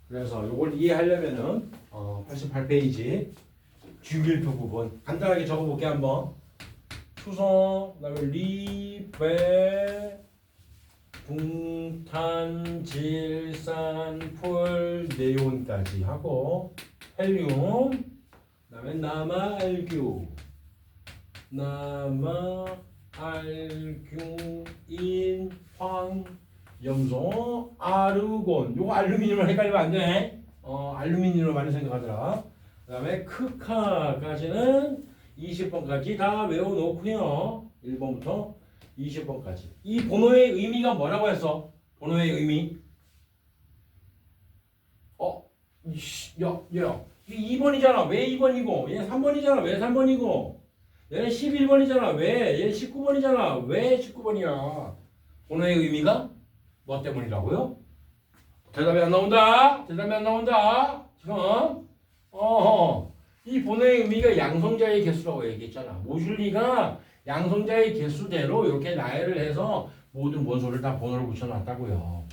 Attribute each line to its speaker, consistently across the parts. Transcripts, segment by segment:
Speaker 1: 그래서 이걸 이해하려면은 88페이지 주기율표 부분 간단하게 적어볼게 한번. 수성, 그다음에 리베, 붕탄, 질산, 풀, 네온까지 하고 헬륨, 그다음에 남아알규, 남아알규인, 황, 염소, 아르곤. 요거 알루미늄을 헷갈리면 안 돼. 알루미늄을 많이 생각하더라. 그다음에 크카까지는 20번까지 다 외워놓고요. 1번부터 20번까지. 이 번호의 의미가 뭐라고 했어? 번호의 의미. 야. 이게 2번이잖아. 왜 2번이고? 얘는 3번이잖아. 왜 3번이고? 얘는 11번이잖아. 왜? 얘는 19번이잖아. 왜 19번이야? 번호의 의미가 뭐 때문이라고요? 대답이 안 나온다. 지금. 이 번호의 의미가 양성자의 개수라고 얘기했잖아. 모슐리가 양성자의 개수대로 이렇게 나열을 해서 모든 원소를 다 번호를 붙여놨다고요.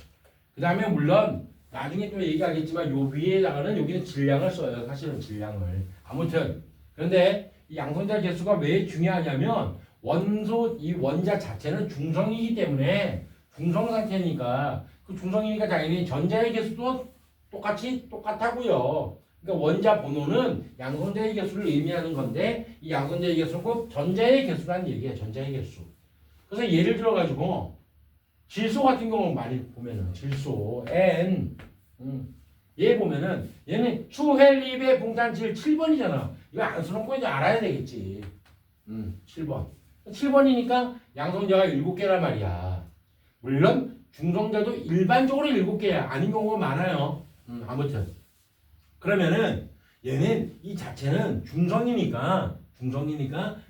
Speaker 1: 그 다음에 물론 나중에 또 얘기하겠지만 요 위에다가는 여기는 질량을 써요. 사실은 질량을. 아무튼 그런데 이 양성자 개수가 왜 중요하냐면 원소 이 원자 자체는 중성이기 때문에 중성 상태니까 그 중성이니까 당연히 전자의 개수도 똑같다고요. 그러니까 원자 번호는 양성자의 개수를 의미하는 건데 이 양성자의 개수는 꼭 전자의 개수라는 얘기예요. 전자의 개수. 그래서 예를 들어 가지고 질소 같은 경우 많이 보면은 질소 N 얘 보면은 얘는 추헬립의 붕탄질 7번이잖아. 이거 안쓰러운 거 이제 알아야 되겠지. 7번. 7번이니까 양성자가 7개란 말이야. 물론 중성자도 일반적으로 7개야. 아닌 경우가 많아요. 아무튼 그러면은 얘는 이 자체는 중성이니까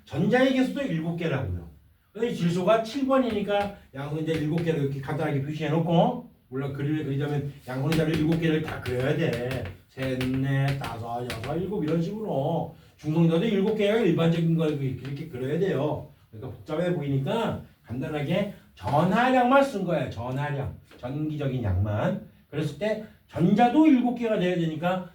Speaker 1: 전자의 개수도 7개라고요. 그래서 질소가 7번이니까 양성자 7개를 이렇게 간단하게 표시해 놓고 물론 그림을 그리자면 양성자를 7개를 다 그려야 돼. 셋, 넷, 다섯, 여섯, 일곱 이런 식으로 중성자도 7개가 일반적인 걸 이렇게 그려야 돼요. 그러니까 복잡해 보이니까 간단하게 전하량만 쓴 거야. 전하량. 전기적인 양만. 그랬을 때 전자도 7개가 돼야 되니까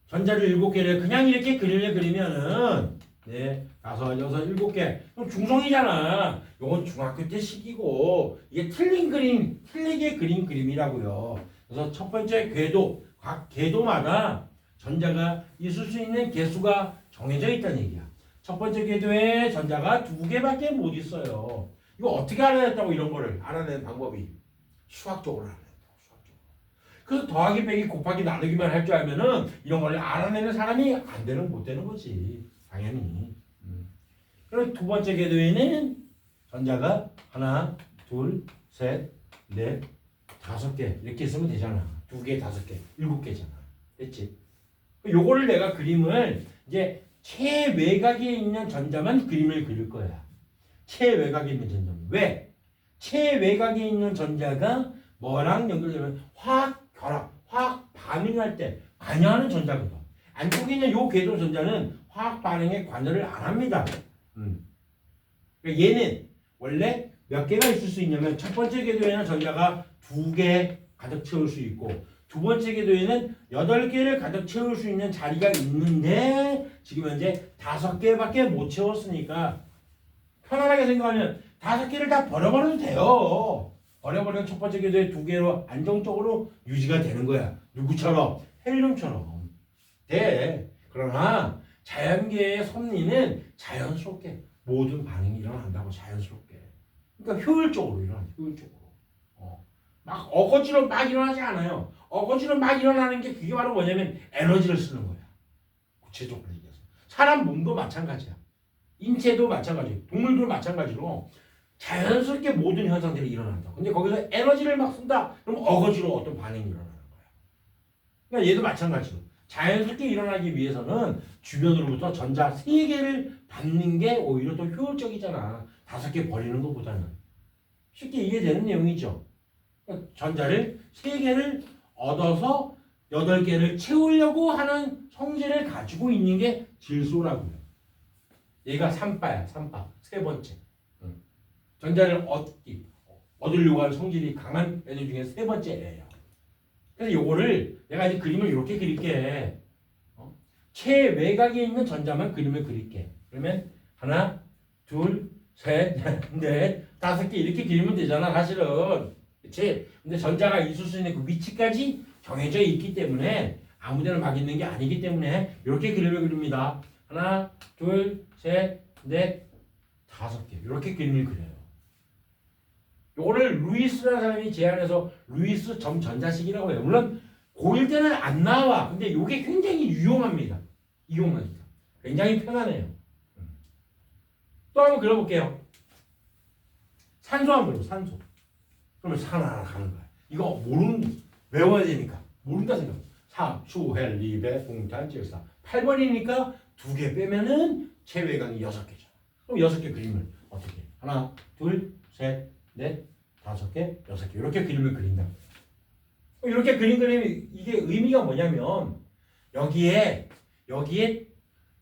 Speaker 1: 전자를 7개를 그냥 이렇게 그리면은 네, 5, 6, 7개. 그럼 중성이잖아. 요건 중학교 때 식이고 이게 틀리게 그린 그림이라고요. 그래서 첫 번째 궤도, 각 궤도마다 전자가 있을 수 있는 개수가 정해져 있다는 얘기야. 첫 번째 궤도에 전자가 2개밖에 못 있어요. 이거 어떻게 알아냈다고 이런 거를 알아내는 방법이 수학적으로 알아낸다. 그래서 더하기 빼기 곱하기 나누기만 할 줄 알면은 이런 걸 알아내는 사람이 못 되는 거지. 당연히. 그럼 두 번째 궤도에는 전자가 하나, 둘, 셋, 넷, 5개 이렇게 쓰면 되잖아. 2개, 5개, 7개잖아. 됐지? 요거를 내가 그림을 이제 최외곽에 있는 전자만 그림을 그릴 거야. 최외곽에 있는 전자만. 왜? 최외곽에 있는 전자가 뭐랑 연결되면 화학 반응할 때 관여하는 전자거든. 안쪽에 있는 요 궤도 전자는 화학 반응에 관여를 안 합니다. 그러니까 얘는 원래 몇 개가 있을 수 있냐면 첫 번째 궤도에는 전자가 2개 가득 채울 수 있고 두 번째 궤도에는 8개를 가득 채울 수 있는 자리가 있는데 지금 현재 5개밖에 못 채웠으니까 편안하게 생각하면 5개를 다 버려버려도 돼요. 버려버리면 첫 번째 궤도에 2개로 안정적으로 유지가 되는 거야. 누구처럼? 헬륨처럼. 돼. 그러나 자연계의 섭리는 자연스럽게 모든 반응이 일어난다고 자연스럽게. 그러니까 효율적으로 일어나요. 효율적으로. 막 어거지로 막 일어나지 않아요. 어거지로 막 일어나는 게 그게 바로 뭐냐면 에너지를 쓰는 거야. 구체적으로 얘기해서. 사람 몸도 마찬가지야. 인체도 마찬가지. 동물도 마찬가지로 자연스럽게 모든 현상들이 일어난다. 근데 거기서 에너지를 막 쓴다. 그럼 어거지로 어떤 반응이 일어나는 거야. 그러니까 얘도 마찬가지로 자연스럽게 일어나기 위해서는 주변으로부터 전자 3개를 받는 게 오히려 더 효율적이잖아. 5개 버리는 것보다는. 쉽게 이해되는 내용이죠. 그러니까 전자를 3개를 얻어서 8개를 채우려고 하는 성질을 가지고 있는 게 질소라고요. 얘가 3바야. 3바. 세 번째. 전자를 얻으려고 하는 성질이 강한 애들 중에 세 번째 애예요. 그래서 요거를 내가 이제 그림을 이렇게 그릴게. 최외곽에 있는 전자만 그림을 그릴게. 그러면 하나, 둘, 셋, 넷, 다섯 개 이렇게 그리면 되잖아, 사실은. 그치? 근데 전자가 있을 수 있는 그 위치까지 정해져 있기 때문에 아무데나 막 있는 게 아니기 때문에 이렇게 그림을 그립니다. 하나, 둘, 셋, 넷, 다섯 개. 이렇게 그림을 그려요. 요거를 루이스라는 사람이 제안해서 루이스 점전자식이라고 해요. 물론 고1 때는 안 나와. 근데 이게 굉장히 유용합니다. 이용하니까. 굉장히 편하네요. 또 한번 그려볼게요. 산소 한번 그려, 산소. 그러면 산 하나 가는 거야. 이거 외워야 되니까. 모른다 생각. 삼, 수, 헬, 리베, 봉탄, 질사. 8번이니까 2개 빼면은 최외곽이 6개죠. 그럼 6개 그림을 어떻게 해? 하나, 둘, 셋, 넷, 5개, 6개. 이렇게 그림을 그린다. 이렇게 그림 그림이 이게 의미가 뭐냐면 여기에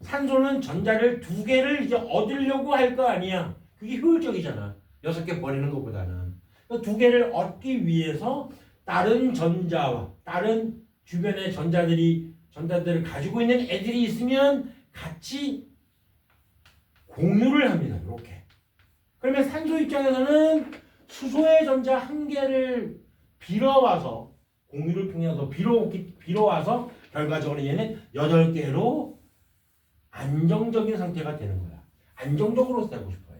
Speaker 1: 산소는 전자를 2개를 이제 얻으려고 할 거 아니야. 그게 효율적이잖아. 6개 버리는 것보다는. 2개를 얻기 위해서 다른 전자와 다른 주변의 전자들을 가지고 있는 애들이 있으면 같이 공유를 합니다. 이렇게. 그러면 산소 입장에서는 수소의 전자 1개를 빌어와서 공유를 통해서 빌어와서 결과적으로 얘는 8개로 안정적인 상태가 되는 거야. 안정적으로 쓰고 싶어요.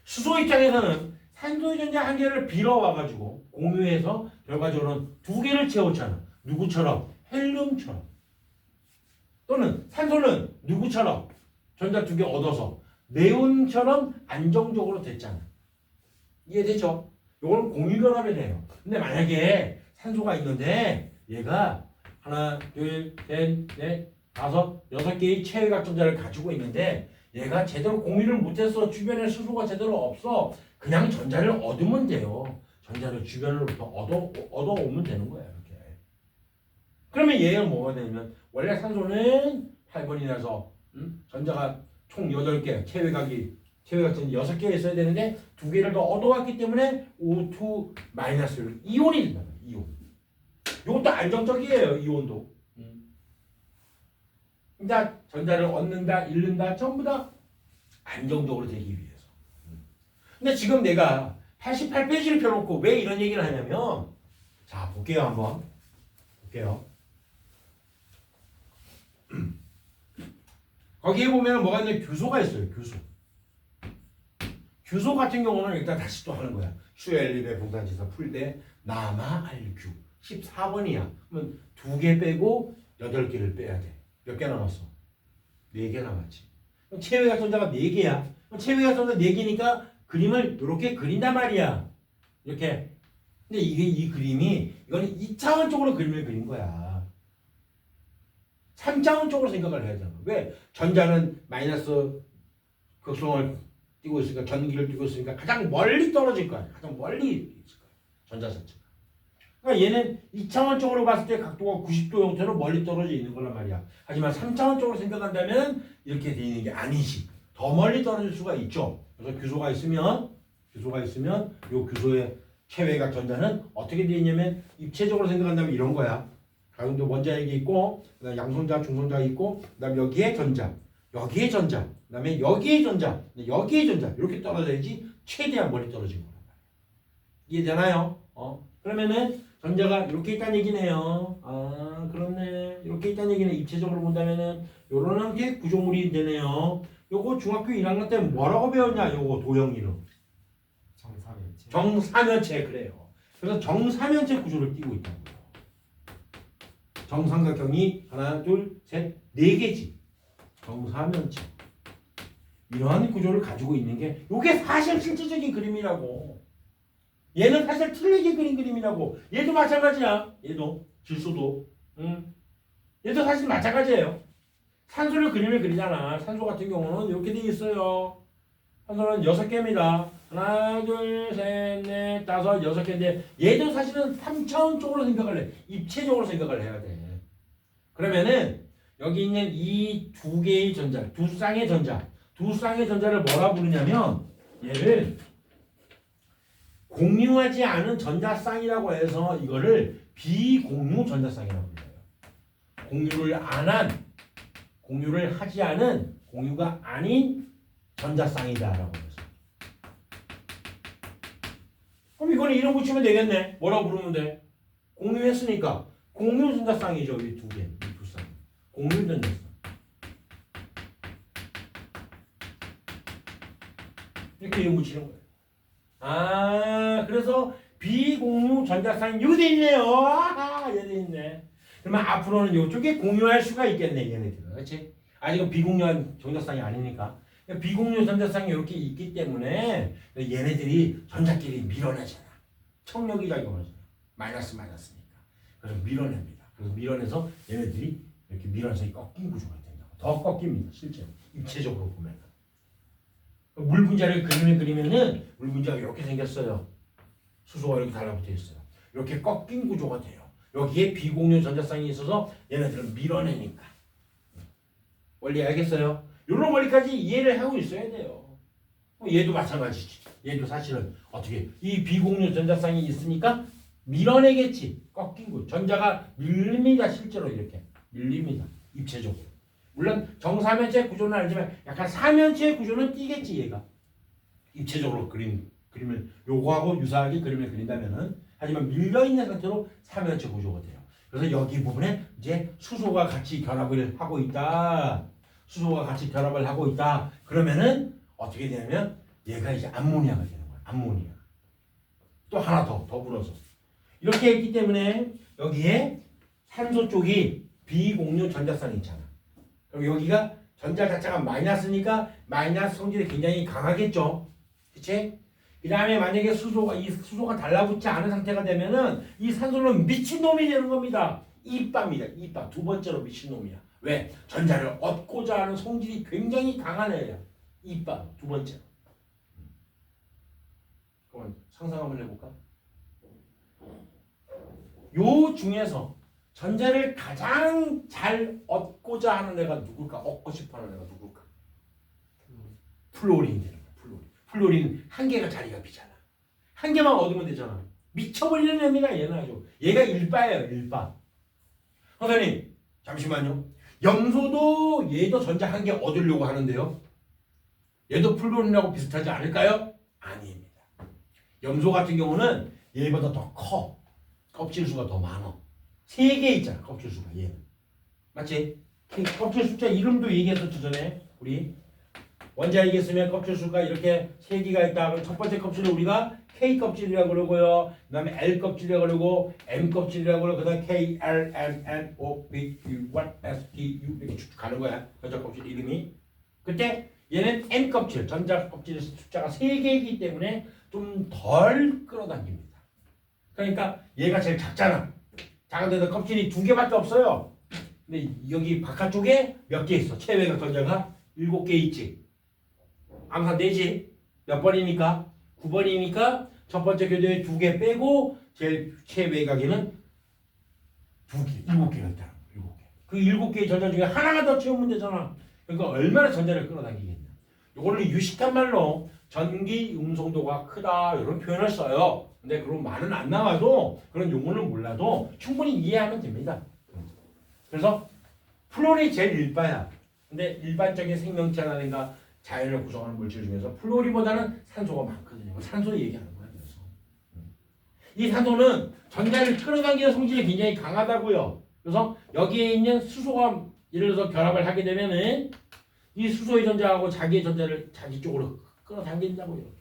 Speaker 1: 수소 입장에서는 산소의 전자 1개를 빌어와가지고 공유해서 결과적으로는 2개를 채웠잖아. 누구처럼? 헬륨처럼. 또는 산소는 누구처럼? 전자 2개 얻어서 네온처럼 안정적으로 됐잖아. 이해되죠? 이거는 공유결합이 돼요. 근데 만약에 산소가 있는데 얘가 하나, 둘, 셋, 넷, 5, 6개의 최외곽 전자를 가지고 있는데 얘가 제대로 공유를 못해서 주변에 수소가 제대로 없어. 그냥 전자를 얻으면 돼요. 전자를 주변으로부터 얻어오면 되는 거야. 이렇게. 그러면 얘가 뭐가 되냐면 원래 산소는 8번이라서 전자가 총 8개, 최외곽 전자 6개 있어야 되는데 2개를 더 얻어왔기 때문에 O2 마이너스 이온이 된다. 이온. 이것도 안정적이에요. 이온도. 그러니까 전자를 얻는다, 잃는다 전부 다 안정적으로 되기 위해서. 근데 지금 내가 88페이지를 펴놓고 왜 이런 얘기를 하냐면 자 볼게요. 한번 볼게요. 거기에 보면 뭐가 있냐 규소가 있어요. 규소 같은 경우는 일단 다시 또 하는 거야. 슈엘립의 분산지사 풀 때 남아 알규 14번이야. 그러면 2개 빼고 8개를 빼야 돼. 몇 개 남았어? 4개 남았지. 최외곽 전자가 4개야. 최외곽 전자 4개니까 그림을 이렇게 그린단 말이야. 이렇게. 근데 이 그림이 이거는 2차원적으로 그림을 그린 거야. 3차원적으로 생각을 해야 되잖아. 왜? 전자는 마이너스 극성을 띄고 있으니까 전기를 띄고 있으니까 가장 멀리 떨어질 거야. 가장 멀리 있을 거야. 전자 자체가. 그러니까 얘는 2차원적으로 봤을 때 각도가 90도 형태로 멀리 떨어져 있는 거란 말이야. 하지만 3차원적으로 생각한다면 이렇게 되어 있는 게 아니지. 더 멀리 떨어질 수가 있죠. 그래서 규소가 있으면 이 규소의 최외곽 전자는 어떻게 되어 있냐면 입체적으로 생각한다면 이런 거야. 가운데 원자핵이 있고 그다음에 양성자, 중성자가 있고 그다음에 여기에 전자, 여기에 전자, 그다음에 여기에 전자, 여기에 전자 이렇게 떨어져야지 최대한 멀리 떨어진 거란 말이야. 이해되나요? 그러면은 전자가 이렇게 있다는 얘기네요. 아, 그렇네. 이렇게 있다는 얘기는 입체적으로 본다면은 요런 형태의 구조물이 되네요. 요거 중학교 1학년 때 뭐라고 배웠냐? 요거 도형 이름. 정사면체 그래요. 그래서 정사면체 구조를 띄고 있다고요. 정삼각형이 하나, 둘, 셋, 4개지. 정사면체. 이러한 구조를 가지고 있는 게 요게 사실 실질적인 그림이라고. 얘는 사실 틀리게 그린 그림이라고. 얘도 마찬가지야. 얘도 질소도. 얘도 사실 마찬가지예요. 산소를 그림을 그리잖아. 산소 같은 경우는 이렇게 돼 있어요. 산소는 6개입니다. 하나, 둘, 셋, 넷, 5, 6개인데 얘도 사실은 3차원적으로 생각을 해. 입체적으로 생각을 해야 돼. 그러면은 여기 있는 이 2개의 전자, 두 쌍의 전자를 뭐라 부르냐면 얘를 공유하지 않은 전자쌍이라고 해서 이거를 비공유 전자쌍이라고 불려요. 공유를 하지 않은 공유가 아닌 전자쌍이다라고 해서. 그럼 이거는 이름 붙이면 되겠네. 뭐라고 부르면 돼? 공유했으니까 공유 전자쌍이죠. 이 두 개, 이 두 쌍. 공유 전자쌍. 이렇게 이름 붙이는 거예요. 아, 그래서 비공유 전자쌍이 여기 돼 있네요. 아하, 여기 돼 있네. 그러면 앞으로는 이쪽에 공유할 수가 있겠네, 얘네들은. 그렇지? 아직은 비공유한 전자쌍이 아니니까. 비공유 전자쌍이 이렇게 있기 때문에 얘네들이 전자끼리 밀어내잖아. 청력이 작용하잖아. 마이너스니까. 그래서 밀어냅니다. 그래서 밀어내서 얘네들이 이렇게 밀어내서 꺾인 구조가 된다고. 더 꺾입니다. 실제로. 입체적으로 보면. 물 분자를 그림을 그리면은 물 분자가 이렇게 생겼어요. 수소가 이렇게 달라붙어 있어요. 이렇게 꺾인 구조가 돼요. 여기에 비공유 전자쌍이 있어서 얘네들을 밀어내니까. 원리 알겠어요? 이런 원리까지 이해를 하고 있어야 돼요. 얘도 마찬가지지. 얘도 사실은 어떻게 이 비공유 전자쌍이 있으니까 밀어내겠지. 꺾인 구. 전자가 밀립니다. 실제로 이렇게 밀립니다. 입체적으로. 물론 정사면체 구조는 알지만 약간 사면체 구조는 띄겠지 얘가. 입체적으로 그림을 요거하고 유사하게 그림을 그린다면은 하지만 밀려있는 상태로 사면체 구조가 돼요. 그래서 여기 부분에 이제 수소가 같이 결합을 하고 있다. 그러면은 어떻게 되냐면 얘가 이제 암모니아가 되는 거야. 암모니아. 또 하나 더 더불어서 이렇게 했기 때문에 여기에 산소 쪽이 비공유 전자쌍이 있잖아. 그럼 여기가 전자 자체가 마이너스니까 마이너스 성질이 굉장히 강하겠죠. 그치? 그 다음에 만약에 이 수소가 달라붙지 않은 상태가 되면은 이 산소는 미친놈이 되는 겁니다. 이빠입니다. 이빠. 두 번째로 미친놈이야. 왜? 전자를 얻고자 하는 성질이 굉장히 강한 애야. 이빠. 두 번째로. 그럼 상상 한번 해볼까? 요 중에서 전자를 가장 잘 얻고자 하는 애가 누굴까? 얻고 싶어 하는 애가 누굴까? 플로린이 되는 거야. 플로린 한 개가 자리가 비잖아. 한 개만 얻으면 되잖아. 미쳐버리는 애입니다. 얘는 아주. 얘가 일바예요. 일바. 선생님 잠시만요. 염소도 얘도 전자 한 개 얻으려고 하는데요. 얘도 플로린하고 비슷하지 않을까요? 아닙니다. 염소 같은 경우는 얘보다 더 커. 껍질 수가 더 많아. 3개 있잖아. 껍질 수가 얘는. 맞지? 껍질 숫자 이름도 얘기했었죠 전에. 우리 원자 얘기했으면 껍질 수가 이렇게 3개가 있다. 그럼 첫 번째 껍질을 우리가 K 껍질이라고 그러고요. 그 다음에 L 껍질이라고 그러고 M 껍질이라고 그러고 그 다음에 K, L, M, N, O, P, Q, Y, S, T, U 이렇게 쭉 가는 거야. 전자 껍질 이름이. 그때 얘는 M 껍질, 전자 껍질 숫자가 3개이기 때문에 좀 덜 끌어당깁니다. 그러니까 얘가 제일 작잖아. 작은데도 껍질이 2개밖에 없어요. 근데 여기 바깥쪽에 몇 개 있어? 체외각 전자가 7개 있지. 암산 되지? 몇 번이니까? 9번이니까 첫 번째 교대에 2개 빼고 제일 최외곽에는 2개, 7개가 있다는 거야. 7개. 그 7개의 전자 중에 하나가 더 채우면 되잖아. 그러니까 얼마나 전자를 끌어당기겠냐. 이걸로 유식한 말로 전기 음성도가 크다 이런 표현을 써요. 근데 그런 말은 안 나와도 그런 용어를 몰라도 충분히 이해하면 됩니다. 그래서 플로린이 제일 일바야. 근데 일반적인 생명체라든가 자연을 구성하는 물질 중에서 플로린보다는 산소가 많거든요. 산소 얘기하는 거야. 그래서 이 산소는 전자를 끌어당기는 성질이 굉장히 강하다고요. 그래서 여기에 있는 수소가 예를 들어서 결합을 하게 되면은 이 수소의 전자하고 자기의 전자를 자기 쪽으로 끌어당긴다고 이렇게.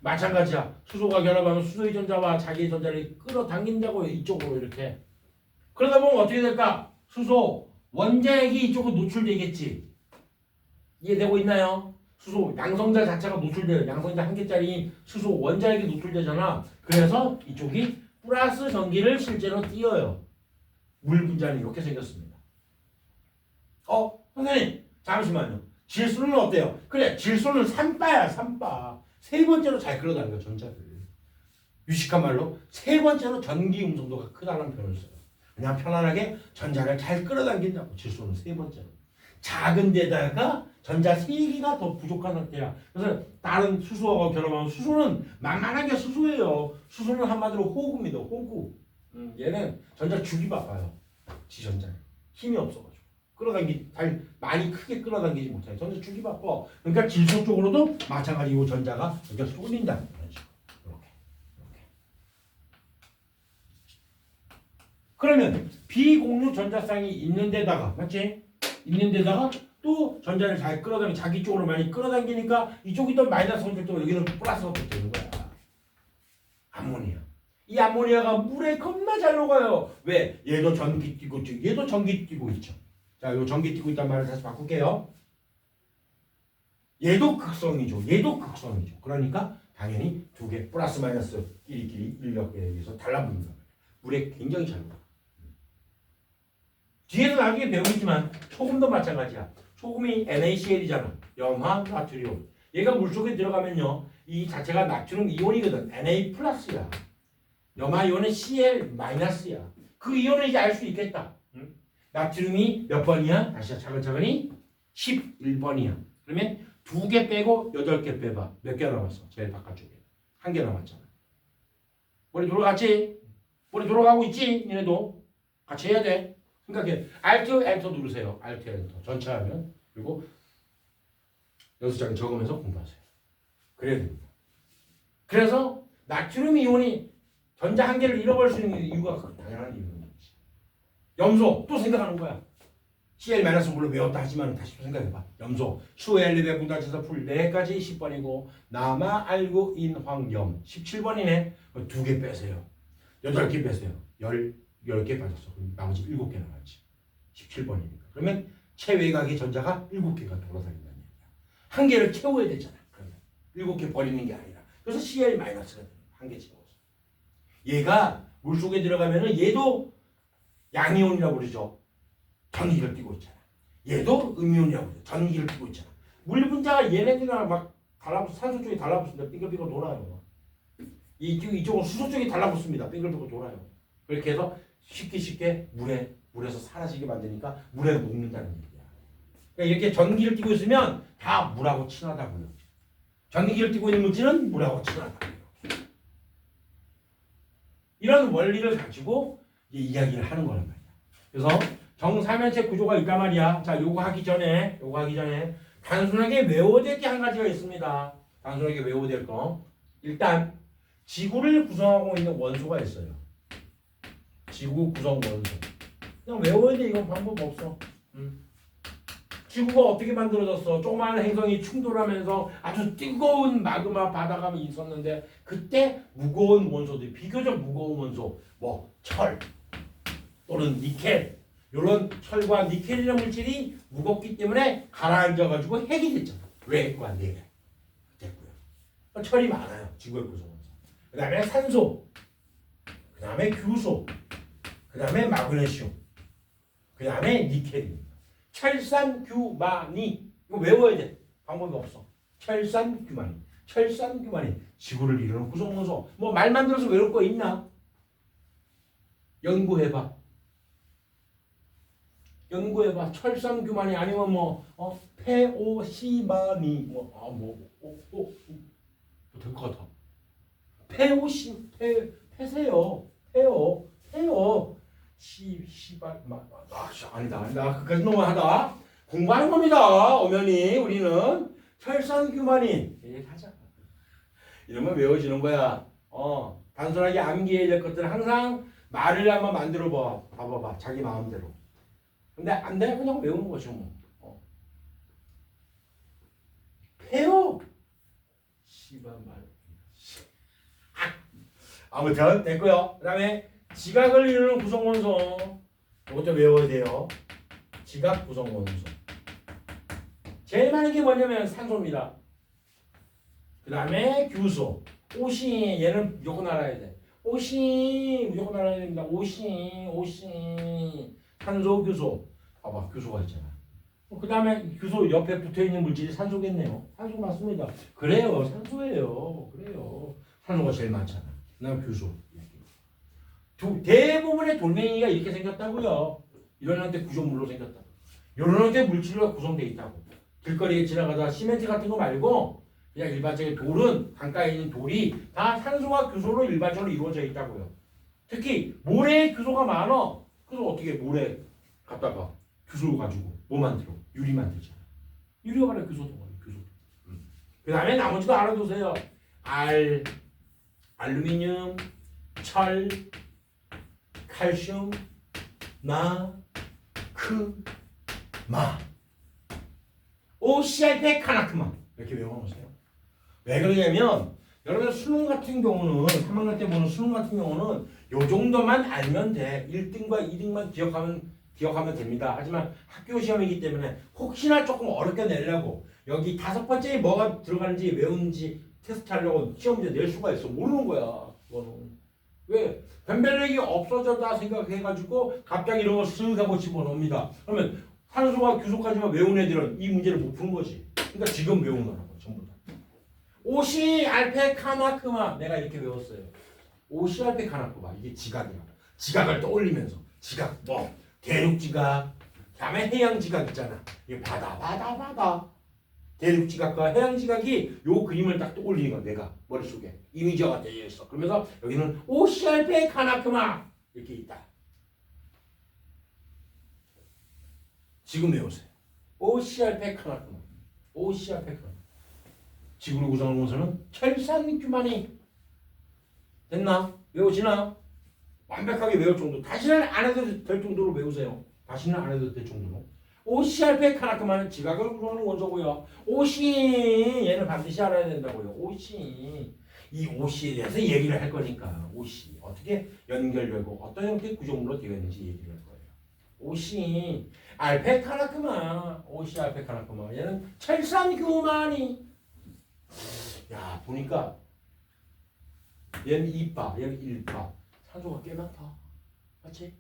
Speaker 1: 마찬가지야. 수소가 결합하면 수소의 전자와 자기의 전자를 끌어당긴다고 이쪽으로 이렇게. 그러다 보면 어떻게 될까? 수소 원자핵이 이쪽으로 노출되겠지. 이해되고 있나요? 수소 양성자 자체가 노출돼요. 양성자 한 개짜리 수소 원자핵이 노출되잖아. 그래서 이쪽이 플러스 전기를 실제로 띄어요. 물 분자는 이렇게 생겼습니다. 선생님 잠시만요. 질소는 어때요? 그래 질소는 3바야 3바. 세 번째로 잘 끌어당겨 전자를. 유식한 말로 세 번째로 전기 음성도가 크다는 표현을 써요. 그냥 편안하게 전자를 잘 끌어당긴다고. 질소는 세 번째로. 작은 데다가 전자 3개가 더 부족한 상태야. 그래서 다른 수소하고 결합하면 수소는 만만하게 수소예요. 수소는 한마디로 호구입니다. 호구. 얘는 전자 주기 바빠요. 지전자 힘이 없어가지고 잘 많이 크게 끌어당기지 못해요. 전자 주기 바빠. 그러니까 질소 쪽으로도 마찬가지로 전자가 여기가 쏠린다. 이런 식으로. 이렇게. 그러면 비공유 전자쌍이 있는 데다가 맞지? 있는 데다가 또 전자를 잘 끌어당기 자기 쪽으로 많이 끌어당기니까 이쪽이 또 마이너스 선택되고 여기는 플러스가 되는 거야. 암모니아. 이 암모니아가 물에 겁나 잘 녹아요. 왜? 얘도 전기 띄고 있죠. 얘도 전기 띄고 있죠. 자, 요 전기 띄고 있단 말을 다시 바꿀게요. 얘도 극성이죠. 얘도 극성이죠. 그러니까 당연히 두 개 플러스 마이너스 끼리끼리 인력에 의해서 달라붙는다. 물에 굉장히 잘 녹아. 뒤에서 나중에 배우겠지만 소금도 마찬가지야. 소금이 NaCl이잖아. 염화, 나트륨. 얘가 물속에 들어가면요. 이 자체가 나트륨 이온이거든. Na 플러스야. 염화 이온은 Cl 마이너스야. 그 이온을 이제 알 수 있겠다. 응? 나트륨이 몇 번이야? 다시 차근차근히 11번이야. 그러면 2개 빼고 8개 빼봐. 몇 개 남았어? 제일 바깥쪽에. 1개 남았잖아. 머리 돌아갔지? 머리 돌아가고 있지? 얘네도. 같이 해야 돼. 생각해. Alt 엔터 누르세요. Alt 엔터. 전체 하면. 그리고 연습장에 적으면서 공부하세요. 그래야 됩니다. 그래서 나트륨 이온이 전자 한 개를 잃어버릴 수 있는 이유가 당연한 이유인 거지. 염소 또 생각하는 거야. Cl- 물론 외웠다 하지만 다시 또 생각해봐. 염소 수엘리베 분단체에서 풀 4가지 10번이고 남아 알고 인황염 17번이네. 2개 빼세요. 8개 빼세요. 10개 빠졌어. 그럼 나머지 7개 남았지. 17번이니까. 그러면 체외곽의 전자가 7개가 돌아다닌다는 얘기야. 한 개를 채워야 되잖아. 그러면 7개 버리는 게 아니라. 그래서 Cl- 가 한 개 채워서. 얘가 물속에 들어가면은 얘도 양이온이라고 그러죠. 전기를 띠고 있잖아. 얘도 음이온이라고 그러죠. 전기를 띠고 있잖아. 물 분자가 얘네들이랑 막 달라붙어 산소 쪽에 달라붙습니다. 빙글빙글 돌아요. 이쪽은 수소 쪽에 달라붙습니다. 빙글빙글 돌아요. 그렇게 해서 쉽게 물에서 사라지게 만드니까 물에 녹는다는 얘기야. 그러니까 이렇게 전기를 띠고 있으면 다 물하고 친하다고요. 전기를 띠고 있는 물질은 물하고 친하다고요. 이런 원리를 가지고 이야기를 하는 거란 말이야. 그래서 정사면체 구조가 있단 말이야. 자, 요거 하기 전에 단순하게 외워야 될 게 한 가지가 있습니다. 단순하게 외워야 될 거. 일단 지구를 구성하고 있는 원소가 있어요. 지구 구성 원소. 그냥 외워야 돼. 이건 방법 없어. 지구가 어떻게 만들어졌어? 조그마한 행성이 충돌하면서 아주 뜨거운 마그마 바다가 있었는데 그때 무거운 원소들, 비교적 무거운 원소, 뭐 철 또는 니켈 이런 철과 니켈이라는 물질이 무겁기 때문에 가라앉아가지고 핵이 됐잖아. 왜 핵과 네 됐고요. 철이 많아요. 지구의 구성원소. 그 다음에 산소, 그 다음에 규소, 그 다음에 마그네슘, 그 다음에 니켈입니다. 철산규만이 이거 외워야 돼. 방법이 없어. 철산규만이 지구를 이루는 구성원소. 뭐 말만 들어서 외울 거 있나? 연구해봐. 철산규만이 아니면 페오시만이 될 것 같아. 페세요. 아니다. 그까지 너무하다. 공부하는 겁니다. 엄연히 우리는 철산규만인 얘기하자. 이러면 외워지는 거야. 단순하게 암기해야 될 것들은 항상 말을 한번 만들어 봐봐. 자기 마음대로. 근데 안 돼? 그냥 외우는 거죠 뭐. 해요. 씨발 말. 아무튼 됐고요. 그다음에 지각을 이루는 구성원소. 이것도 외워야 돼요. 지각 구성원소. 제일 많은 게 뭐냐면 산소입니다. 그 다음에 규소. 오신 얘는 무조건 알아야 돼. 오신 무조건 알아야 됩니다. 오신 산소 규소. 봐봐 규소가 있잖아. 그 다음에 규소 옆에 붙어있는 물질이 산소겠네요. 산소 맞습니다. 그래요. 산소예요. 그래요. 산소가 제일 많잖아. 그 다음에 규소. 대부분의 돌멩이가 이렇게 생겼다고요. 이런 형태 구조물로 생겼다. 이런 형태 물질로 구성되어 있다고. 길거리에 지나가다 시멘트 같은 거 말고 그냥 일반적인 돌은 강가에 있는 돌이 다 산소와 규소로 일반적으로 이루어져 있다고요. 특히 모래에 규소가 많아. 그래서 어떻게 모래 갖다가 규소 가지고 뭐 만들어? 유리 만들잖아. 유리가 바로 규소 덩어리, 규소. 그 다음에 나머지도 알아두세요. 알루미늄, 철, 칼슘, 마. OCR100 카나크마 이렇게 외워놓으세요. 왜 그러냐면 여러분 수능 같은 경우는 3학년 때 보는 수능 같은 경우는 요 정도만 알면 돼. 1등과 2등만 기억하면 됩니다. 하지만 학교 시험이기 때문에 혹시나 조금 어렵게 내려고 여기 5번째에 뭐가 들어가는지 외우는지 테스트하려고 시험 문제 낼 수가 있어. 모르는 거야. 그거는. 왜? 변별력이 없어졌다 생각해가지고 갑자기 이런 거 쓱 하고 집어넣습니다. 그러면 산소와 규소까지만 외운 애들은 이 문제를 못 푸는 거지. 그러니까 지금 외우는 거라고 전부 다. 오시알페카나크마 내가 이렇게 외웠어요. 오시알페카나크마 이게 지각이야. 지각을 떠올리면서 지각 뭐 대륙지각, 다음에 해양지각 있잖아. 이게 바다. 대륙지각과 해양지각이 요 그림을 딱 떠올리는 거야. 내가 머릿속에 이미지가 되어 있어. 그러면서 여기는 오시알페카나크마 이렇게 있다. 지금 외우세요. 오시알페카나크마. 지구를 구성하는 원소는 철산규만이 됐나? 외우시나? 완벽하게 외울 정도. 다시는 안 해도 될 정도로 외우세요. 다시는 안 해도 될 정도로. OCR100 지각을 구성하는 원소고요. OC 얘는 반드시 알아야 된다고요. OC 이 OC에 대해서 얘기를 할 거니까 OC 어떻게 연결되고 어떤 형태의 구조물로 되어 있는지 얘기를 할 거예요. OC 알페카나크마 OC 알페카나크마 얘는 철산규만이 야 보니까 얘는 2파 얘는 1파 산소가 꽤 많다. 맞지?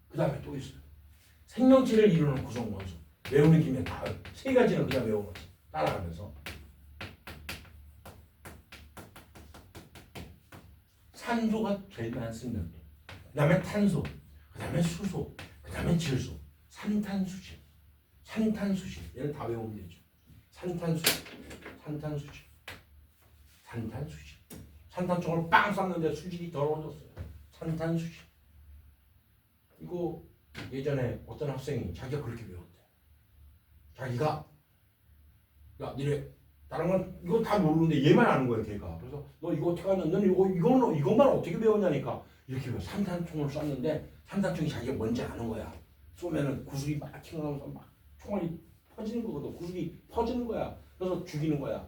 Speaker 1: 그 다음에 또 있어요. 생명체를 이루는 구성 원소. 외우는 김에 다 세 가지는 그냥 외우는 거지. 따라가면서. 산소가 제일 많습니다. 그 다음에 탄소, 그 다음에 수소, 그 다음에 질소, 산탄수질. 얘는 다 외우면 되죠. 산탄수질. 산탄총을 빵 쐈는데 수질이 더러워졌어요. 산탄수질. 이거 예전에 어떤 학생이 자기가 그렇게 배웠대. 자기가 야 니네 다른 건 이거 다 모르는데 얘만 아는 거야 걔가. 그래서 너 이거 어떻게 하냐? 너는 이것만 어떻게 배웠냐니까. 이렇게 배워. 산탄총을 쐈는데 산탄총이 자기가 뭔지 아는 거야. 쏘면은 구슬이 막 튀어나오면서 막 총알이 퍼지는 거거든. 구슬이 퍼지는 거야. 그래서 죽이는 거야.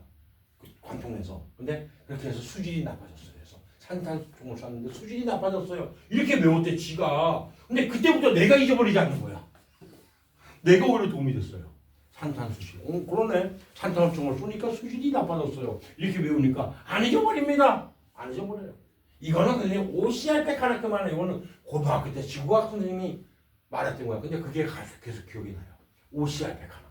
Speaker 1: 그 관통해서. 근데 그렇게 해서 수질이 나빠졌어요. 그래서 산탄총을 쐈는데 수질이 나빠졌어요. 이렇게 배웠대 지가. 근데 그때부터 내가 잊어버리지 않는 거야. 내가 오히려 도움이 됐어요. 산탄수질. 그러네. 산탄총을 쏘니까 수질이 나빠졌어요. 이렇게 배우니까 안 잊어버립니다. 안 잊어버려요. 이거는 그냥 OCR100 이거는 고등학교 때 지구과학 선생님이 말했던 거야. 근데 그게 계속 기억이 나요. OCR100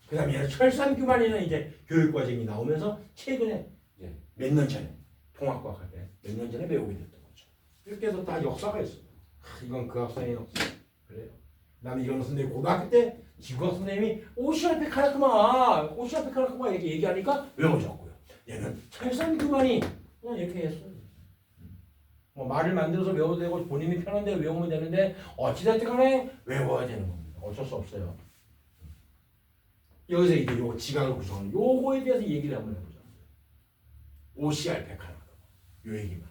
Speaker 1: 그 다음에 얘는 철산규만이는 이제 교육과정이 나오면서 최근에 몇 년 전에 통합과학 할 때 몇 년 전에 배우게 됐던 거죠. 이렇게 해서 다 역사가 있어요. 이건 그 학생의 역사. 그래요. 그 다음에 이건 선생님이 고등학교 때 지구학 선생님이 OCR100 이렇게 얘기하니까 외워졌고요. 얘는 철산규만이 그냥 이렇게 했어요. 뭐 말을 만들어서 외워도 되고 본인이 편한 대로 외우면 되는데 어찌됐든 간에 외워야 되는 겁니다. 어쩔 수 없어요. 여기서 이제 요 지각을 구성하는 요거에 대해서 얘기를 한번 해보자. OCR100 요 얘기만.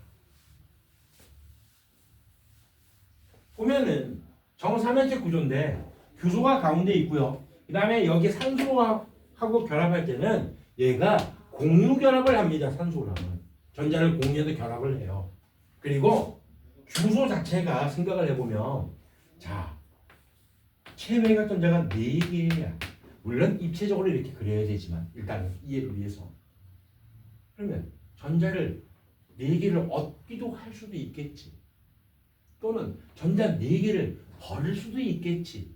Speaker 1: 보면은 정삼면체 구조인데 규소가 가운데 있고요. 그 다음에 여기 산소하고 결합할 때는 얘가 공유 결합을 합니다. 산소랑 전자를 공유해서 결합을 해요. 그리고 규소 자체가 생각을 해보면 자 체외각 전자가 4개야. 물론 입체적으로 이렇게 그려야 되지만 일단은 이해를 위해서 그러면 전자를 4개를 얻기도 할 수도 있겠지. 또는 전자 4개를 버릴 수도 있겠지.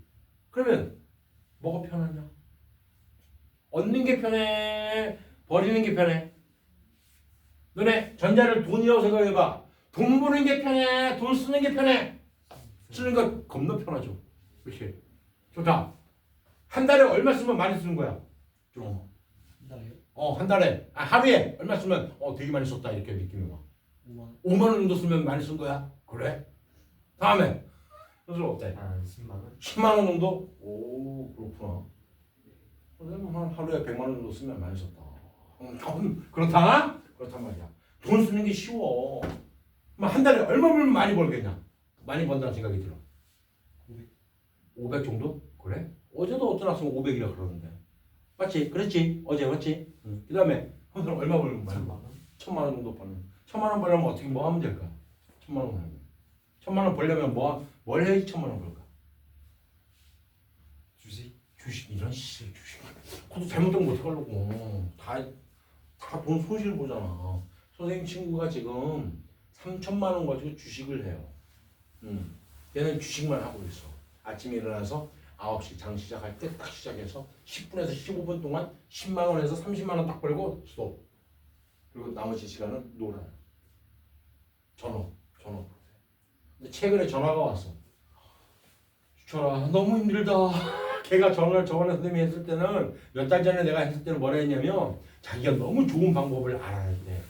Speaker 1: 그러면 뭐가 편하냐? 얻는 게 편해? 버리는 게 편해? 너네 전자를 돈이라고 생각해봐. 돈 버는 게 편해? 돈 쓰는 게 편해? 쓰는 거 겁나 편하죠. 그렇지? 좋다. 한 달에 얼마 쓰면 많이 쓰는 거야? 좀.
Speaker 2: 한 달에요?
Speaker 1: 한 달에, 하루에 얼마 쓰면 되게 많이 썼다 이렇게 느낌이 와. 5만 원 정도 쓰면 많이 쓴 거야. 그래? 다음에 그래서 어때?
Speaker 2: 10만 원.
Speaker 1: 10만 원 정도? 오 그렇구나. 그러면 한 하루에 100만 원 정도 쓰면 많이 썼다. 그렇다? 그렇단 말이야. 돈 쓰는 게 쉬워. 한 달에 얼마 벌면 많이 벌겠냐? 많이 번다는 생각이 들어. 500 정도? 그래? 어제도 어떤 학생 500이라 그러는데. 맞지? 그랬지? 어제 맞지? 응. 그 다음에 한 달에 얼마 벌면 많이 벌? 1000만 원 정도 버는. 1000만 원 벌려면 어떻게 뭐 하면 될까? 1000만 원 벌려면. 1000만 원 벌려면 뭘 해야지 1000만 원 벌까? 주식 이런 주식. 그것도 잘못되면 어떡하려고. 다 돈 손실 보잖아. 선생님 친구가 지금 3천만 원 가지고 주식을 해요. 얘는 주식만 하고 있어. 아침에 일어나서 9시 장 시작할 때 딱 시작해서 10분에서 15분 동안 10만 원에서 30만 원 딱 벌고 스톱. 그리고 나머지 시간은 놀아요. 전업. 근데 최근에 전화가 왔어. 주철아 너무 힘들다. 걔가 전화를 저번에 선생님이 했을 때는 몇 달 전에 내가 했을 때는 뭐라 했냐면 자기가 너무 좋은 방법을 알아냈대.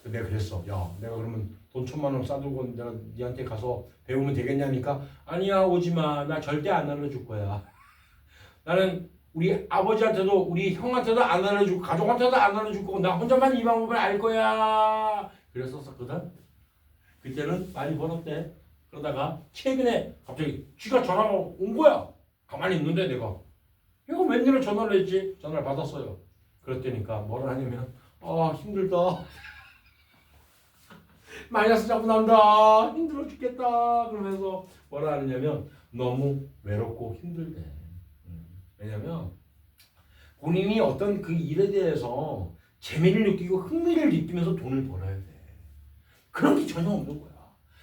Speaker 1: 내가 그랬어. 야 내가 그러면 돈 1000만 원 싸들고 내가 니한테 가서 배우면 되겠냐니까 아니야 오지마. 나 절대 안 알려줄 거야. 나는 우리 아버지한테도 우리 형한테도 안 알려주고 가족한테도 안 알려줄 거고 나 혼자만 이 방법을 알 거야. 그랬었거든. 그때는 많이 벌었대. 그러다가 최근에 갑자기 쥐가 전화가 온 거야. 가만히 있는데 내가 이거 웬일로 전화를 했지? 전화를 받았어요. 그랬더니까 뭐라 하냐면 힘들다. 마이너스 자꾸 난다. 힘들어 죽겠다. 그러면서 뭐라 하느냐면 너무 외롭고 힘들대. 왜냐면 본인이 어떤 그 일에 대해서 재미를 느끼고 흥미를 느끼면서 돈을 벌어야 돼. 그런 게 전혀 없는 거야.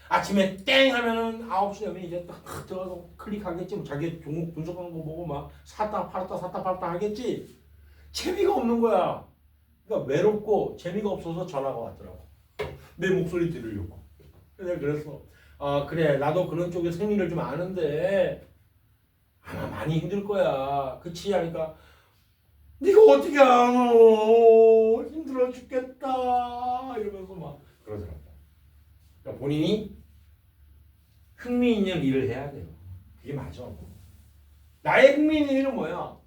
Speaker 1: 아침에 땡 하면은 9시 되면 이제 딱 들어가서 클릭하겠지. 뭐 자기 종목 분석하는 거 보고 막 샀다 팔았다 하겠지. 재미가 없는 거야. 그러니까 외롭고 재미가 없어서 전화가 왔더라고. 내 목소리 들으려고. 내가 그랬어. 그래 나도 그런 쪽에 생리를 좀 아는데 아마 많이 힘들 거야. 그치? 하니까 네가 어떻게 알아? 힘들어 죽겠다. 이러면서 막 그러더라고. 그러니까 본인이 흥미 있는 일을 해야 돼요. 그게 맞아. 나의 흥미 있는 일은 뭐야?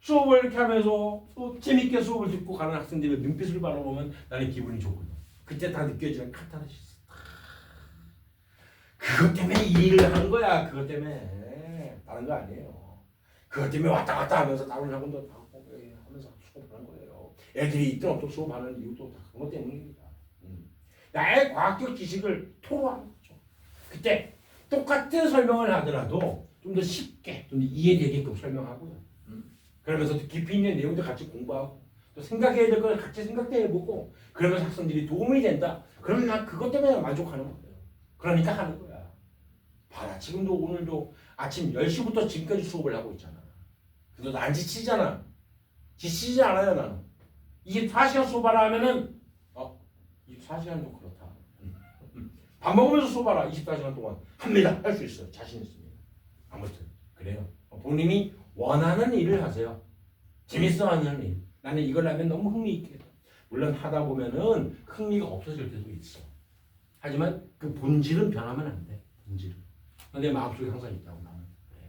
Speaker 1: 수업을 이렇게 하면서 또 재밌게 수업을 듣고 가는 학생들의 눈빛을 바라보면 나는 기분이 좋거든. 그때 다 느껴지는 카타르시스. 그것 때문에 이 일을 하는 거야. 그것 때문에. 다른 거 아니에요. 그것 때문에 왔다 갔다 하면서 다른 학원도 다 하면서 수업하는 거예요. 애들이 있든 없든 수업하는 이유도 다 그것 때문입니다. 나의 과학적 지식을 토로하는 거죠. 그때 똑같은 설명을 하더라도 좀 더 쉽게, 좀 더 이해되게끔 설명하고요. 그러면서 깊이 있는 내용도 같이 공부하고 또 생각해야 될 걸 같이 생각도 해보고 그러면서 학생들이 도움이 된다. 그러면 난 그것 때문에 만족하는 거예요. 그러니까 하는 거야. 봐라. 지금도 오늘도 아침 10시부터 지금까지 수업을 하고 있잖아. 근데 안 지치잖아. 지치지 않아요 나는. 24시간 수업하라 하면은 24시간 좀 그렇다. 밥 먹으면서 수업하라. 24시간 동안 합니다. 할 수 있어요. 자신 있습니다. 아무튼 그래요. 본인이 원하는 일을 하세요. 재밌어하는 일. 나는 이걸 하면 너무 흥미있게. 물론 하다 보면은 흥미가 없어질 때도 있어. 하지만 그 본질은 변하면 안 돼. 본질은. 내 마음속에 항상 있다고 나는. 그래.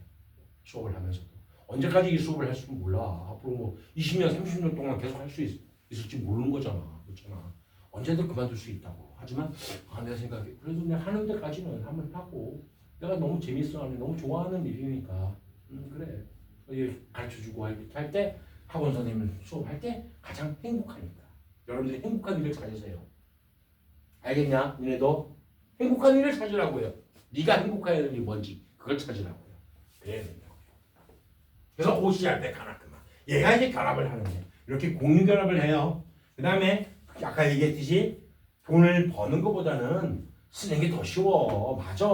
Speaker 1: 수업을 하면서도. 언제까지 이 수업을 할 줄 몰라. 앞으로 뭐 20년, 30년 동안 계속 할 수 있을지 모르는 거잖아. 그렇잖아. 언제든 그만둘 수 있다고. 하지만 내 생각에 그래도 내가 하는 데까지는 한번 하고 내가 너무 재밌어하는 너무 좋아하는 일이니까 그래. 가르쳐주고 할 때 학원 선생님을 수업할 때 가장 행복하니까. 여러분들이 행복한 일을 찾으세요. 알겠냐? 니네도 행복한 일을 찾으라고요. 네가 행복해야 될 일이 뭔지 그걸 찾으라고요. 그래야 된다고요. 그래서 OCR 때 가나크만. 얘가 이제 결합을 하는데 이렇게 공유 결합을 해요. 그 다음에 아까 얘기했듯이 돈을 버는 것보다는 쓰는 게 더 쉬워. 맞아.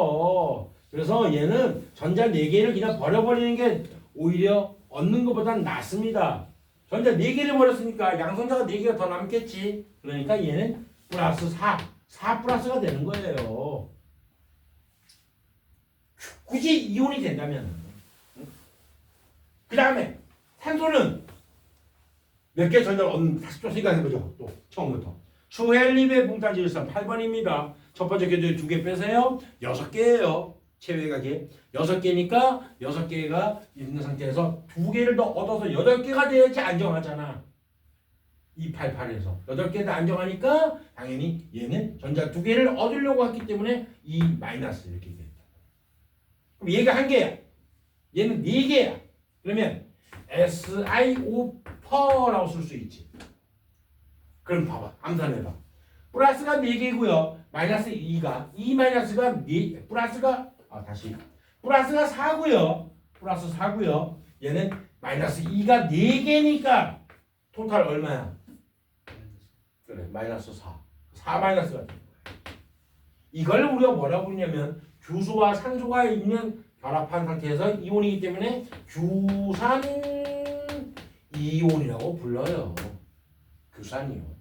Speaker 1: 그래서 얘는 전자 4개를 그냥 버려버리는 게 오히려 얻는 것보다는 낫습니다. 전자 4개를 버렸으니까 양성자가 4개가 더 남겠지. 그러니까 얘는 플러스 4 플러스가 되는 거예요. 굳이 이온이 된다면. 그 다음에 산소는 몇 개 전자를 얻는 다시 또 생각해보죠. 또 처음부터. 수헬립의 붕탄질선 8번입니다. 첫 번째 게 2개 빼세요. 6개예요. 체외각이 6개니까 6개가 있는 상태에서 2개를 더 얻어서 8개가 돼야지 안정하잖아. 288에서 8개 다 안정하니까 당연히 얘는 전자 2개를 얻으려고 했기 때문에 이 마이너스 이렇게 됐다. 그럼 얘가 1개야. 얘는 4개야. 그러면 SiO4라고 쓸 수 있지. 그럼 봐봐. 암산해봐. 플러스가 4개고요. 마이너스 2가 이 마이너스가 플러스가 플러스가 4고요. 플러스 4고요. 얘는 마이너스 2가 4개니까 토탈 얼마야? 그래. 마이너스 4. 4 마이너스가 된 거야. 이걸 우리가 뭐라고 부르냐면 규소와 산소가 있는 결합한 상태에서 이온이기 때문에 규산 이온이라고 불러요. 규산 이온.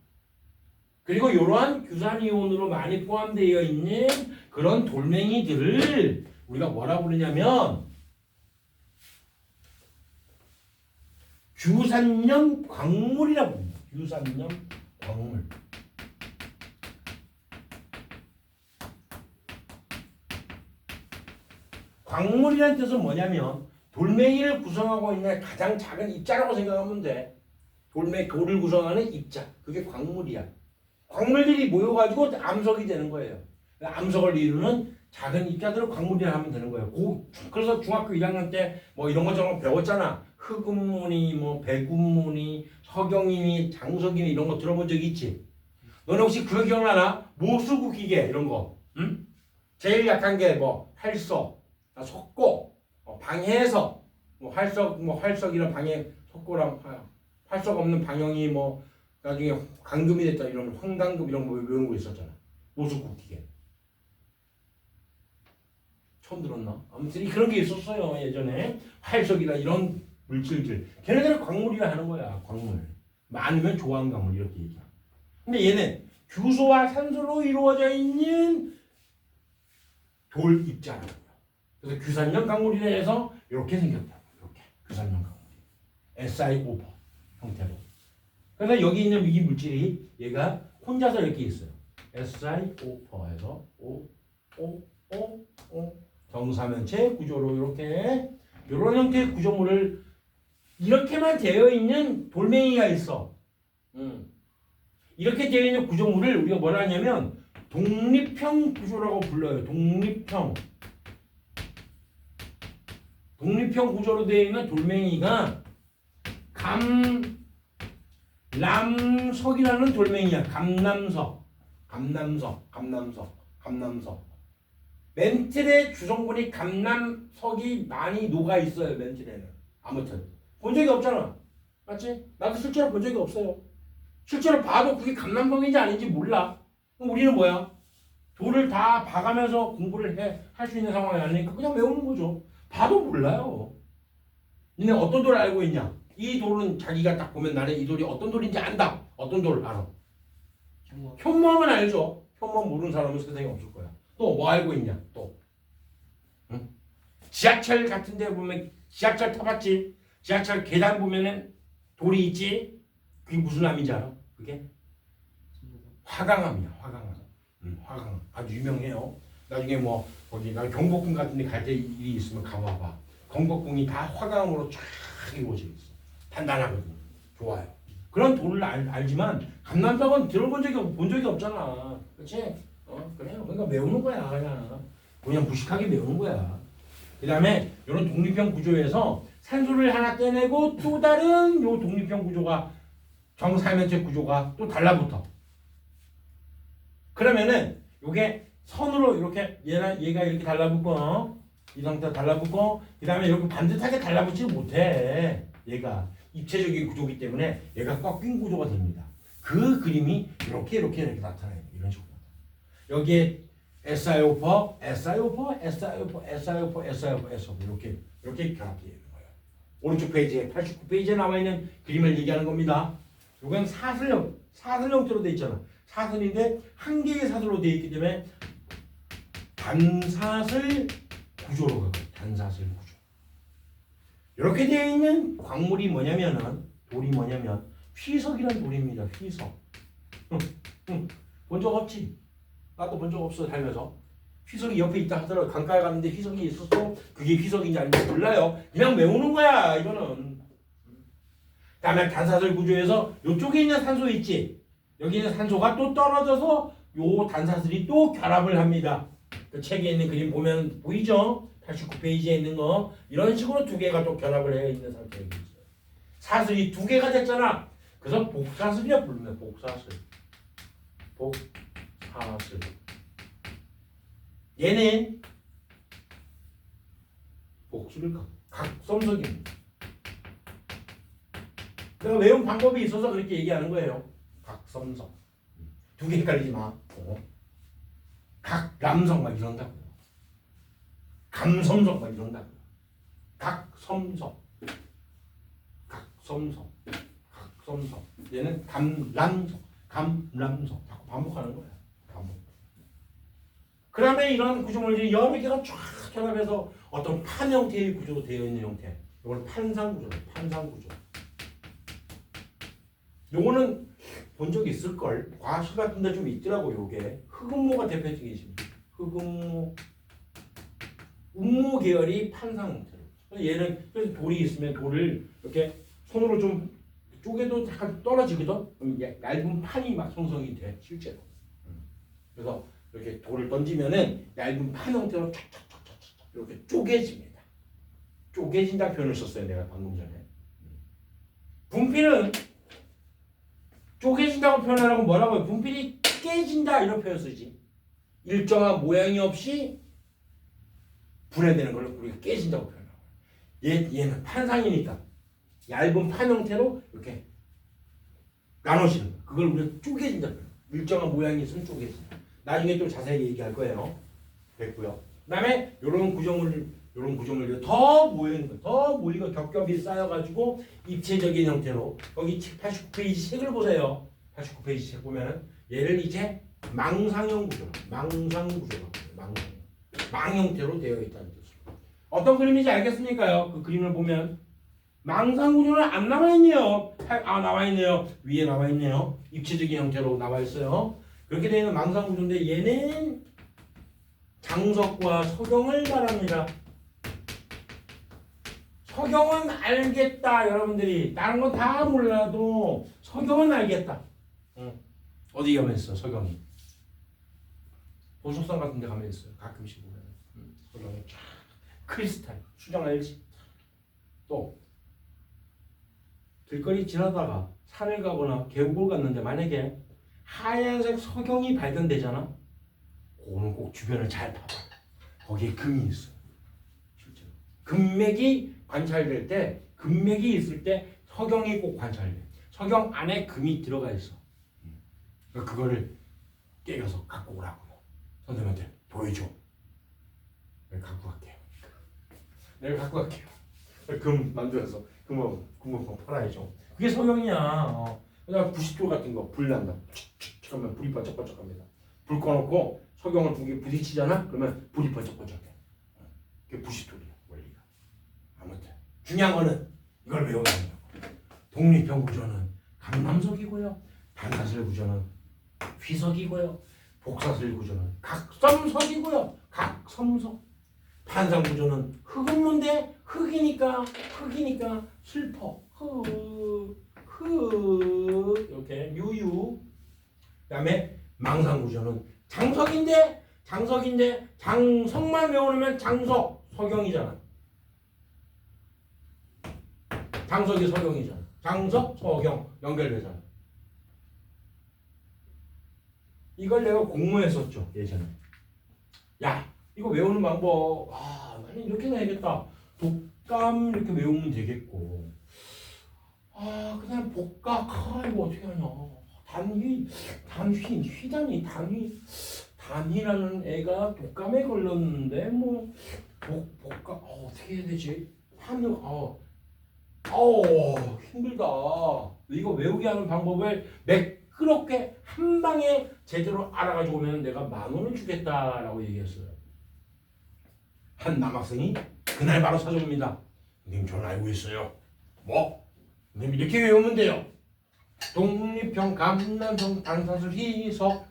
Speaker 1: 그리고 이러한 규산 이온으로 많이 포함되어 있는 그런 돌멩이들을 우리가 뭐라 부르냐면 규산염 광물이라고 부릅니다. 규산염 광물. 광물이라는 뜻은 뭐냐면 돌멩이를 구성하고 있는 가장 작은 입자라고 생각하면 돼. 돌을 구성하는 입자. 그게 광물이야. 광물들이 모여가지고 암석이 되는 거예요. 암석을 이루는 작은 입자들을 광물이라 하면 되는 거예요. 그래서 중학교 1학년 때 뭐 이런 것처럼 배웠잖아. 흑음무늬, 뭐 백운무늬, 석영이니, 장석이니 이런 거 들어본 적 있지? 너는 혹시 그거 기억나나? 모수구 기계 이런 거. 응? 제일 약한 게 뭐 활석, 석고, 방해석, 활석이랑 방해, 석고랑 활석 없는 방형이 뭐 나중에 강금이 됐다 이런 황강금 이런 거 이런 거 있었잖아. 모수구 기계. 처음 들었나? 아무튼 그런 게 있었어요 예전에. 활석이나 이런 물질들. 걔네들은 광물이라 하는 거야. 광물. 많으면 좋아하는 광물 이렇게 얘기해. 근데 얘는 규소와 산소로 이루어져 있는 돌 입자라고요. 그래서 규산염 광물이라 해서 이렇게 생겼다고. 이렇게 규산염 광물이. SiO4 형태로. 그래서 여기 있는 이 물질이 얘가 혼자서 이렇게 있어요. SiO4에서 O 정사면체 구조로 이렇게 이런 형태의 구조물을 이렇게만 되어 있는 돌멩이가 있어. 이렇게 되어 있는 구조물을 우리가 뭐라 하냐면 독립형 구조라고 불러요. 독립형 구조로 되어 있는 돌멩이가 감람석이라는 돌멩이야. 감람석. 멘틀의 주성분이 감람석이 많이 녹아 있어요. 멘틀에는. 아무튼 본 적이 없잖아. 맞지? 나도 실제로 본 적이 없어요. 실제로 봐도 그게 감람석인지 아닌지 몰라. 그럼 우리는 뭐야? 돌을 다 봐가면서 공부를 할 수 있는 상황이 아니니까 그냥 외우는 거죠. 봐도 몰라요. 니네 어떤 돌을 알고 있냐? 이 돌은 자기가 딱 보면 나는 이 돌이 어떤 돌인지 안다. 어떤 돌을 알아? 현무암은 알죠. 현무암 모르는 사람은 세상에 없을 거야. 또 뭐 알고 있냐? 또 응? 지하철 같은 데 보면 지하철 타봤지? 지하철 계단 보면은 돌이 있지? 그게 무슨 암인지 알아? 그게? 화강암이야. 화강암. 아주 유명해요. 나중에 뭐 거기 나 경복궁 같은 데 갈 때 일이 있으면 가봐봐. 경복궁이 다 화강암으로 쫙 이루어져 있어. 단단하거든. 좋아요. 그런 돌을 알지만 감람석은 본 적이 없잖아. 그렇지? 그래요. 그러니까 외우는 거야. 그냥 무식하게 외우는 거야. 그 다음에 이런 독립형 구조에서 산소를 하나 떼내고 또 다른 요 독립형 구조가 정사면체 구조가 또 달라붙어. 그러면은 요게 선으로 이렇게 얘가 이렇게 달라붙고 이 상태로 달라붙고 그 다음에 이렇게 반듯하게 달라붙지 못해. 얘가 입체적인 구조이기 때문에 얘가 꺾인 구조가 됩니다. 그 그림이 이렇게 나타나요. 이런 식으로. 여기에 SiO4 이렇게 결합되어 있는 거예요. 오른쪽 페이지에 89페이지에 나와 있는 그림을 얘기하는 겁니다. 이건 사슬 형태로 되어 있잖아. 사슬인데 한 개의 사슬로 되어 있기 때문에 단사슬 구조로 가요. 단사슬 구조. 이렇게 되어 있는 광물이 뭐냐면은 돌이 뭐냐면 휘석이란 돌입니다. 휘석. 본 적 없지? 나도 본 적 없어 살면서. 휘석이 옆에 있다 하더라도 강가에 갔는데 휘석이 있어서 그게 휘석인지 아닌지 몰라요. 그냥 외우는 거야 이거는. 다음에 단사슬 구조에서 이쪽에 있는 산소 있지? 여기 있는 산소가 또 떨어져서 요 단사슬이 또 결합을 합니다. 그 책에 있는 그림 보면 보이죠? 89페이지에 있는 거 이런 식으로 두 개가 또 결합을 해 있는 상태에 있어요. 사슬이 두 개가 됐잖아. 그래서 복사슬이라 부릅니다. 복사슬. 복사슬. 얘는 복수를 각섬석입니다. 내가 외운 방법이 있어서 그렇게 얘기하는 거예요. 각섬석. 두 개 헷갈리지 마. 각람석 막 이런다고요. 감섬석 막 이런다고요. 각섬석. 각섬석. 각섬석. 얘는 감람석. 감람석. 자꾸 반복하는 거야. 반복. 그 다음에 이런 구조물들이 여러 개가 쫙 결합해서 어떤 판 형태의 구조로 되어 있는 형태. 이걸 판상구조예요. 판상구조. 요거는 본 적 있을걸. 과실 같은 데 좀 있더라고. 요게 흑음모가 대표적이십니다. 흑음모. 음모 계열이 판상 형태로. 얘는 그래서 돌이 있으면 돌을 이렇게 손으로 좀 쪼개도 약간 떨어지거든. 그럼 얇은 판이 막 형성이 돼 실제로. 그래서 이렇게 돌을 던지면은 얇은 판 형태로 촥촥촥촥 이렇게 쪼개집니다. 쪼개진다 표현을 썼어요 내가 방금 전에. 분필은 쪼개진다고 표현하라고 뭐라고 해요? 분필이 깨진다 이런 표현 쓰지. 일정한 모양이 없이 분해되는 걸 우리가 깨진다고 표현하고. 얘는 판상이니까 얇은 판 형태로 이렇게 나눠지는 거야. 그걸 우리가 쪼개진다 표현. 일정한 모양이 있으면 쪼개진다. 나중에 또 자세히 얘기할 거예요. 됐고요. 그다음에 이런 구조물들 더 모이는 거, 더 모이고 겹겹이 쌓여가지고 입체적인 형태로 거기 89페이지 책을 보세요. 89페이지 책 보면은 얘를 이제 망상형 구조, 망 형태로 되어 있다는 뜻으로. 어떤 그림인지 알겠습니까요? 그 그림을 보면 망상 구조는 안 나와 있네요. 나와 있네요. 위에 나와 있네요. 입체적인 형태로 나와 있어요. 그렇게 되어 있는 망상 구조인데 얘는 장석과 석영을 말합니다. 석영은 알겠다 여러분들이. 다른 건 다 몰라도 석영은 알겠다. 어디 가면 있어 석영이? 보석성 같은 데 가면 있어요. 가끔씩 보면 석영이 쫙 크리스탈 수정 알지? 또 길거리 지나다가 산을 가거나 계곡을 갔는데 만약에 하얀색 석영이 발견되잖아? 그거는 꼭 주변을 잘 봐봐. 거기에 금이 있어. 실제로. 금맥이 관찰될 때, 금맥이 있을 때 석영이 꼭 관찰돼. 석영 안에 금이 들어가 있어. 그러니까 그거를 깨겨서 갖고 오라고. 선생님한테 보여줘. 내가 갖고 갈게요. 내가 갖고 갈게요. 금 만들어서 금을 팔아야죠. 그게 석영이야. 그다음 부싯돌 같은 거 불 난다. 칙칙 하면 불이 번쩍번쩍합니다. 불 꺼놓고 석영을 두 개 부딪히잖아. 그러면 불이 번쩍번쩍해. 그게 부싯돌이야 원리가. 아무튼 중요한 거는 이걸 외워야 된다고. 독립형 구조는 감람석이고요. 단사슬 구조는 휘석이고요. 복사슬 구조는 각섬석이고요. 각섬석. 판상 구조는 흑음모인데 흑이니까 슬퍼. 이렇게 유유. 그다음에 망상 구조는 장석인데 장석만 외우면 장석 석영이잖아. 장석이 석영이잖아. 장석 석영 연결되잖아. 이걸 내가 공모에 썼죠 예전에. 야 이거 외우는 방법 나는 이렇게 해야겠다. 독감 이렇게 외우면 되겠고 그냥 복각 이거 어떻게 하냐. 단희라는 애가 독감에 걸렸는데 뭐 복각 어떻게 해야 되지? 힘들다. 이거 외우게 하는 방법을 매끄럽게 한 방에 제대로 알아가지고 오면 내가 10,000원을 주겠다라고 얘기했어요. 한 남학생이 그날 바로 사줬습니다. 선생님 저는 알고 있어요. 뭐? 선생님 이렇게 외우면 돼요. 독립형 감난성 단사슬 희석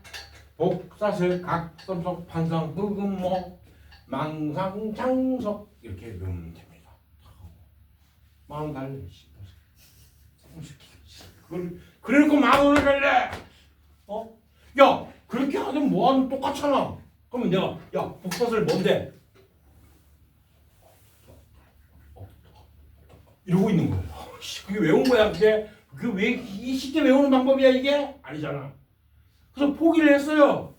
Speaker 1: 복사슬 각섬석 판상 흑음모 망상장석 이렇게 외우면 됩니다. 만원 달래. 그걸 그래놓고 만원을 달래. 야 그렇게 하면 뭐하면 똑같잖아. 그러면 내가 야 복사슬 뭔데? 이러고 있는 거예요. 그게 외운 거야. 그게 왜 이 시대 외우는 방법이야 이게? 아니잖아. 그래서 포기를 했어요.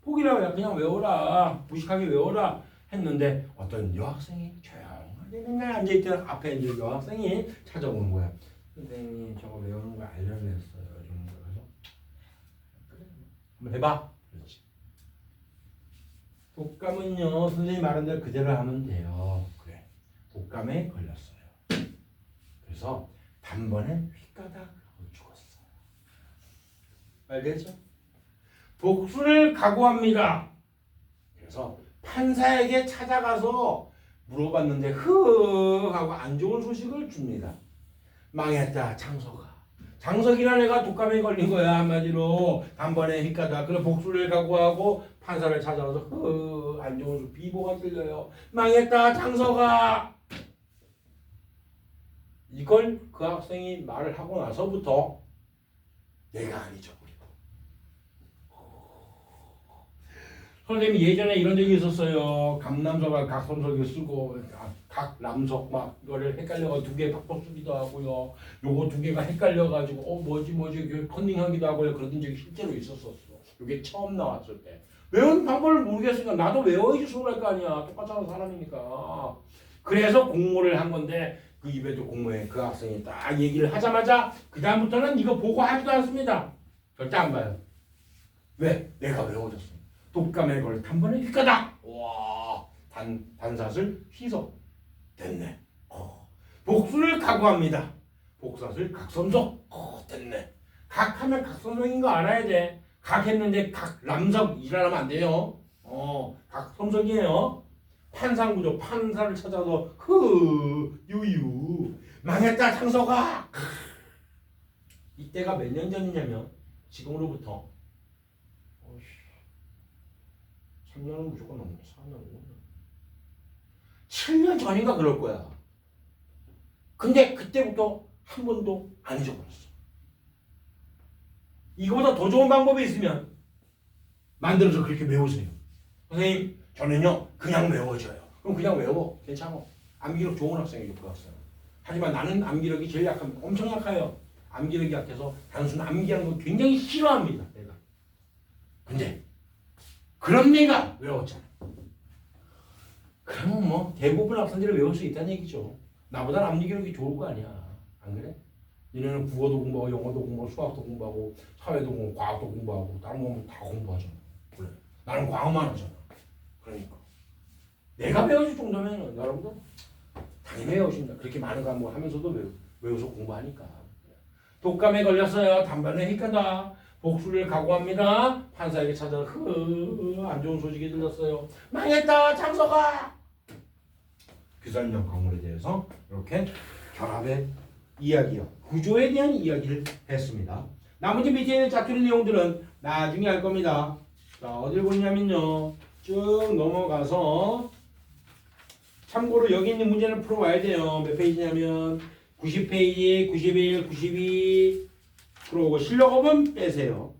Speaker 1: 포기를 해. 그냥 외워라. 무식하게 외워라 했는데 어떤 여학생이 조용하게 맨날 앉아있던 앞에 이제 여학생이 찾아오는 거야. 선생님 저거 외우는 거 알려냈어요. 그래서 그래 한번 해봐. 그렇지. 독감은요 선생님 말한 대로 그대로 하면 돼요. 그래. 독감에 걸렸어요. 그래서 단번에 휙가닥 죽었어. 알겠죠? 복수를 각오합니다. 그래서 판사에게 찾아가서 물어봤는데 하고 안 좋은 소식을 줍니다. 망했다 장석아. 장석이라는 애가 독감에 걸린 거야. 한마디로 단번에 휙가닥. 그래서 복수를 각오하고 판사를 찾아가서 안 좋은 소식 비보가 들려요. 망했다 장석아. 이걸 그 학생이 말을 하고 나서부터 내가 아니죠. 선생님이 예전에 이런 적이 있었어요. 감남석과 각섬석을 쓰고 각남석 막 이거를 헷갈려가 두 개 바꿔 쓰기도 하고요. 요거 두 개가 헷갈려가지고 뭐지 컨닝하기도 하고요. 그런 적이 실제로 있었었어. 이게 처음 나왔을 때. 외우는 방법을 모르겠으니까 나도 외워야지 소홀할 거 아니야. 똑같잖아 사람이니까. 그래서 공모를 한 건데 그 이베도 공모에 그 학생이 딱 얘기를 하자마자 그 다음부터는 이거 보고 하지도 않습니다. 절대 안 봐요. 왜? 내가 외워졌어. 독감에 걸려 단번에 휙가닥. 와, 단사슬 희석 됐네. 복수를 각오합니다. 복사슬 각섬석 됐네. 각하면 각섬석인 거 알아야 돼. 각했는데 각남석 일하면 안 돼요. 각섬석이에요. 판상구조 판사를 찾아서 유유 망했다 장석아. 이때가 몇 년 전이냐면 지금으로부터 3년은 무조건 넘네. 4년 5년 7년 전인가 그럴 거야. 근데 그때부터 한 번도 안 잊어버렸어. 이거보다 더 좋은 방법이 있으면 만들어서 그렇게 외우세요. 선생님 저는요 그냥 외워져요. 그럼 그냥 외워. 괜찮아. 암기력 좋은 학생이죠 그 학생. 하지만 나는 암기력이 제일 약합니다. 엄청 약해요. 암기력이 약해서 단순 암기하는 거 굉장히 싫어합니다. 내가. 근데 그런 내가 외웠잖아. 그러면 뭐 대부분 학생들이 외울 수 있다는 얘기죠. 나보다 암기력이 좋을 거 아니야. 안 그래? 얘네는 국어도 공부하고 영어도 공부하고 수학도 공부하고 사회도 공부하고 과학도 공부하고 다른 거 다 공부하잖아. 그래. 나는 과학만 하잖아. 그러니까 내가 배워줄 정도면 여러분들 당연히 외우신다. 그렇게 많은 과목 하면서도 외워서 공부하니까. 독감에 걸렸어요. 단번에 휙가닥. 복수를 각오합니다. 판사에게 찾아서 안 좋은 소식이 들렸어요. 망했다 장석아. 규산력 강물에 대해서 이렇게 결합의 이야기요. 구조에 대한 이야기를 했습니다. 나머지 밑에 있는 자투리 내용들은 나중에 할 겁니다. 자 어딜 보냐면요. 쭉 넘어가서 참고로 여기 있는 문제는 풀어와야 돼요. 몇 페이지냐면 90페이지, 91, 92 그러고 실력업은 빼세요.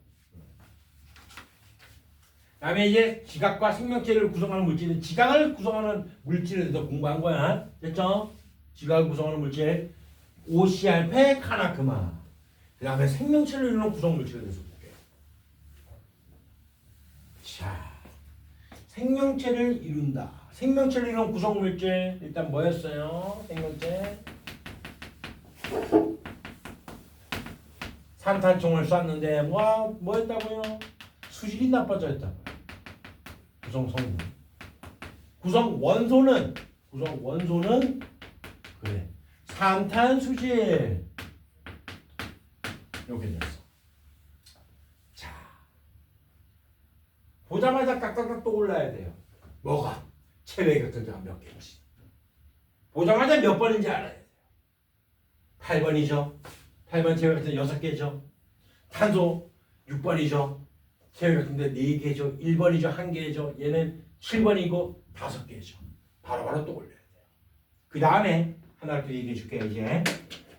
Speaker 1: 다음에 이제 지각과 생명체를 구성하는 물질은 지각을 구성하는 물질에 대해서 공부한 거야. 됐죠? 지각을 구성하는 물질 OCR, 카나크마. 그 다음에 생명체를 이루는 구성 물질에 대해서 볼게요. 자, 생명체를 이룬다. 생명체를 이루는 구성 물질 일단 뭐였어요? 생명체 산탄총을 쐈는데 뭐였다고요? 수질이 나빠졌다고요. 구성 성분. 구성 원소는 그래 산탄수질 이렇게 됐어. 자 보자마자 딱딱딱 떠올라야 돼요. 뭐가? 체외 격전자가 몇 개인지. 보자마자 몇 번인지 알아야 돼요. 8번이죠. 8번 체외 격전자 6개죠. 탄소 6번이죠. 체외각근대 4개죠. 1번이죠. 1개죠. 얘는 7번이고 5개죠. 바로바로 또 올려야 돼요. 그 다음에 하나를 또 얘기해 줄게요. 이제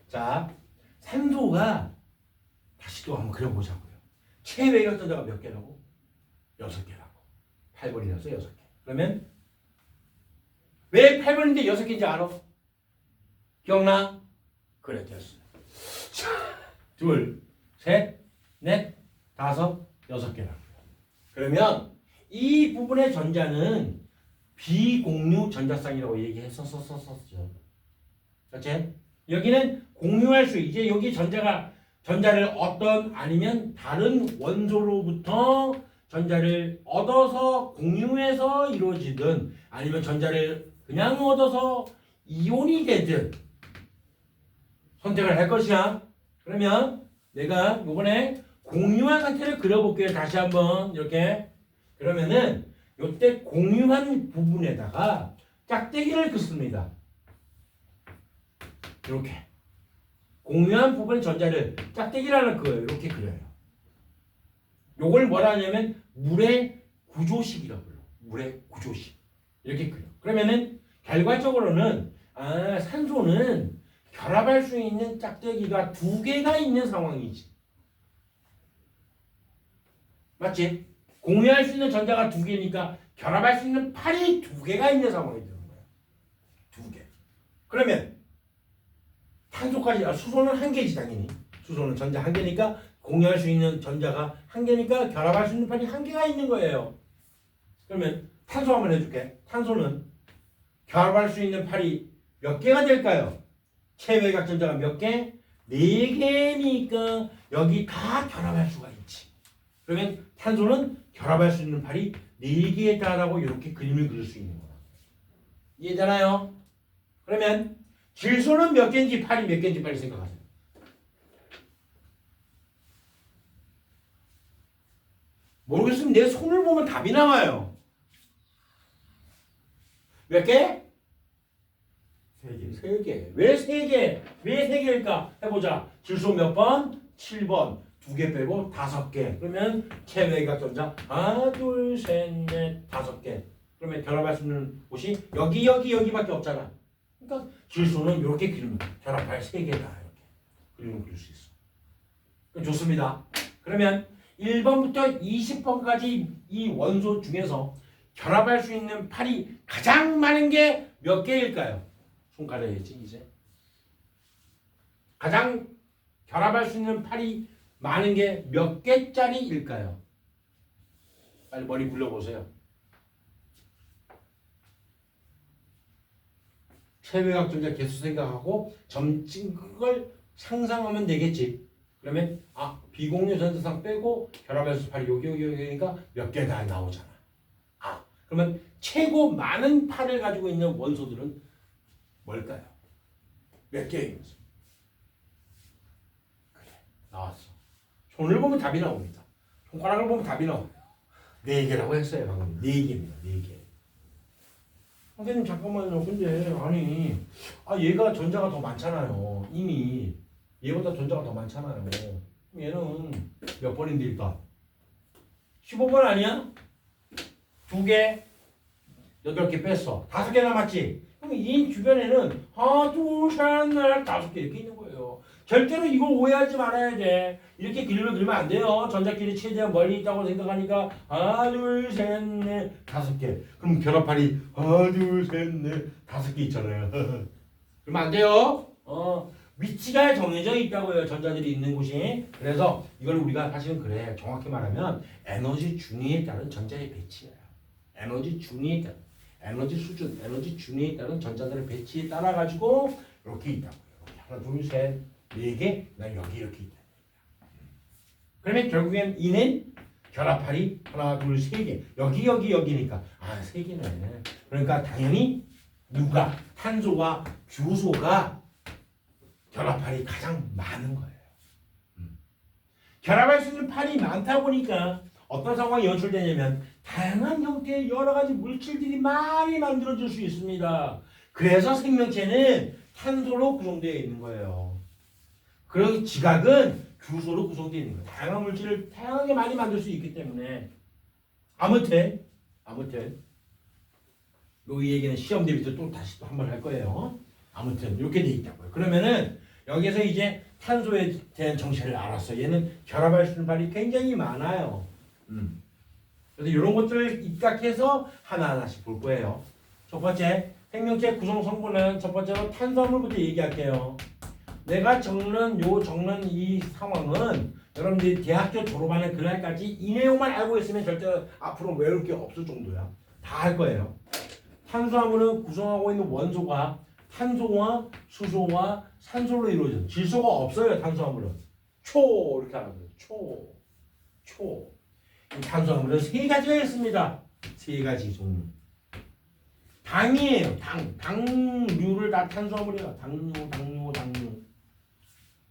Speaker 1: 자, 산소가 다시 또 한번 그려보자고요. 체외각 전자가 몇 개라고? 6개라고. 8번이라서 6개. 그러면 왜 8번인데 6개인지 알아? 기억나? 그래, 됐어. 자, 둘, 셋, 넷, 다섯, 6개라고요. 그러면 이 부분의 전자는 비공유 전자쌍이라고 얘기했었죠. 그렇지? 여기는 공유할 수, 이제 여기 전자를 어떤 아니면 다른 원소로부터 전자를 얻어서 공유해서 이루어지든 아니면 전자를 그냥 얻어서 이온이 되든 선택을 할 것이야. 그러면 내가 요번에 공유한 상태를 그려볼게요. 다시 한번 이렇게. 그러면은 요때 공유한 부분에다가 짝대기를 긋습니다. 이렇게. 공유한 부분 전자를 짝대기라는 거예요. 이렇게 그려요. 요걸 뭐라 하냐면 물의 구조식이라고 불러요. 물의 구조식. 이렇게 그려. 그러면은 결과적으로는 산소는 결합할 수 있는 짝대기가 2개가 있는 상황이지. 맞지? 공유할 수 있는 전자가 2개니까 결합할 수 있는 팔이 2개가 있는 상황이 되는 거야. 2개. 그러면 탄소까지, 수소는 1개지 당연히. 수소는 전자 1개니까 공유할 수 있는 전자가 1개니까 결합할 수 있는 팔이 1개가 있는 거예요. 그러면 탄소 한번 해줄게. 탄소는 결합할 수 있는 팔이 몇 개가 될까요? 체외각 전자가 몇 개? 4개니까 여기 다 결합할 수가 있지. 그러면 탄소는 결합할 수 있는 팔이 4개다라고 이렇게 그림을 그릴 수 있는 거야. 이해되나요? 그러면 질소는 몇 개인지 팔이 몇 개인지 빨리 생각하세요. 모르겠으면 내 손을 보면 답이 나와요. 몇 개? 3개. 3개. 왜 3개? 왜 3개일까? 해보자. 질소 몇 번? 7번. 2개 빼고 5개. 그러면 체외각 전자 하나, 둘, 셋, 넷, 5개. 그러면 결합할 수 있는 곳이 여기밖에 없잖아. 그러니까 질소는 이렇게 그리면 결합할 3개다. 이렇게 그림을 그릴 수 있어. 좋습니다. 그러면 1번부터 20번까지 이 원소 중에서 결합할 수 있는 팔이 가장 많은 게 몇 개일까요? 손 가려야지 이제. 가장 결합할 수 있는 팔이 많은 게 몇 개짜리일까요? 빨리 머리 굴려보세요. 체외각 전자 개수 생각하고 점 찍은 걸 상상하면 되겠지. 그러면 비공유 전자상 빼고 결합할 수 팔이 여기니까 몇 개 다 나오잖아. 그러면 최고 많은 팔을 가지고 있는 원소들은 뭘까요? 몇 개의 원소? 그래, 나왔어. 손을 보면 답이 나옵니다. 손가락을 보면 답이 나와요. 4개라고 했어요. 방금 4개입니다. 4개. 선생님 잠깐만요. 근데 아니 얘가 전자가 더 많잖아요. 이미 얘보다 전자가 더 많잖아요. 얘는 몇 번인데 일단 15번 아니야? 2개 8개 뺐어. 5개 남았지? 그럼 이 주변에는 하나 둘 셋 넷 5개 이렇게 있는 거예요. 절대로 이걸 오해하지 말아야 돼. 이렇게 그림을 그리면 안 돼요. 전자끼리 최대한 멀리 있다고 생각하니까 하나 둘 셋 넷 5개. 그럼 결합팔이 하나 둘 셋 넷 5개 있잖아요. 그러면 안 돼요. 위치가 정해져 있다고요. 전자들이 있는 곳이. 그래서 이걸 우리가 사실은 그래. 정확히 말하면 에너지 준위에 따른 전자의 배치예요. 에너지 준위에 따른 에너지 수준, 에너지 준위에 따른 전자들의 배치에 따라 가지고 이렇게 있다고요. 이렇게 하나, 둘, 셋, 4개, 난 여기 이렇게 있다. 그러면 결국엔 이는 결합팔이 하나, 둘, 3개. 여기니까 3개네. 그러니까 당연히 누가 탄소와 규소가 결합팔이 가장 많은 거예요. 결합할 수 있는 팔이 많다 보니까 어떤 상황이 연출되냐면 다양한 형태의 여러 가지 물질들이 많이 만들어질 수 있습니다. 그래서 생명체는 탄소로 구성되어 있는 거예요. 그리고 지각은 주소로 구성되어 있는 거예요. 다양한 물질을 다양하게 많이 만들 수 있기 때문에 아무튼 이 얘기는 시험 대비 또 다시 또 한 번 할 거예요. 아무튼 이렇게 돼 있다고요. 그러면은 여기서 이제 탄소에 대한 정체를 알았어. 얘는 결합할 수 있는 발이 굉장히 많아요. 그래서 이런 것들을 입각해서 하나하나씩 볼 거예요. 첫 번째, 생명체 구성 성분은 첫 번째로 탄수화물부터 얘기할게요. 내가 적는 이 상황은 여러분들이 대학교 졸업하는 그날까지 이 내용만 알고 있으면 절대 앞으로 외울 게 없을 정도야. 다 할 거예요. 탄수화물은 구성하고 있는 원소가 탄소와 수소와 산소로 이루어져. 질소가 없어요. 탄수화물은 초 이렇게 하는 거예요. 초. 이 탄수화물은 세 가지가 있습니다. 세 가지 종류. 당이에요. 당류를 다 탄수화물이에요. 당류.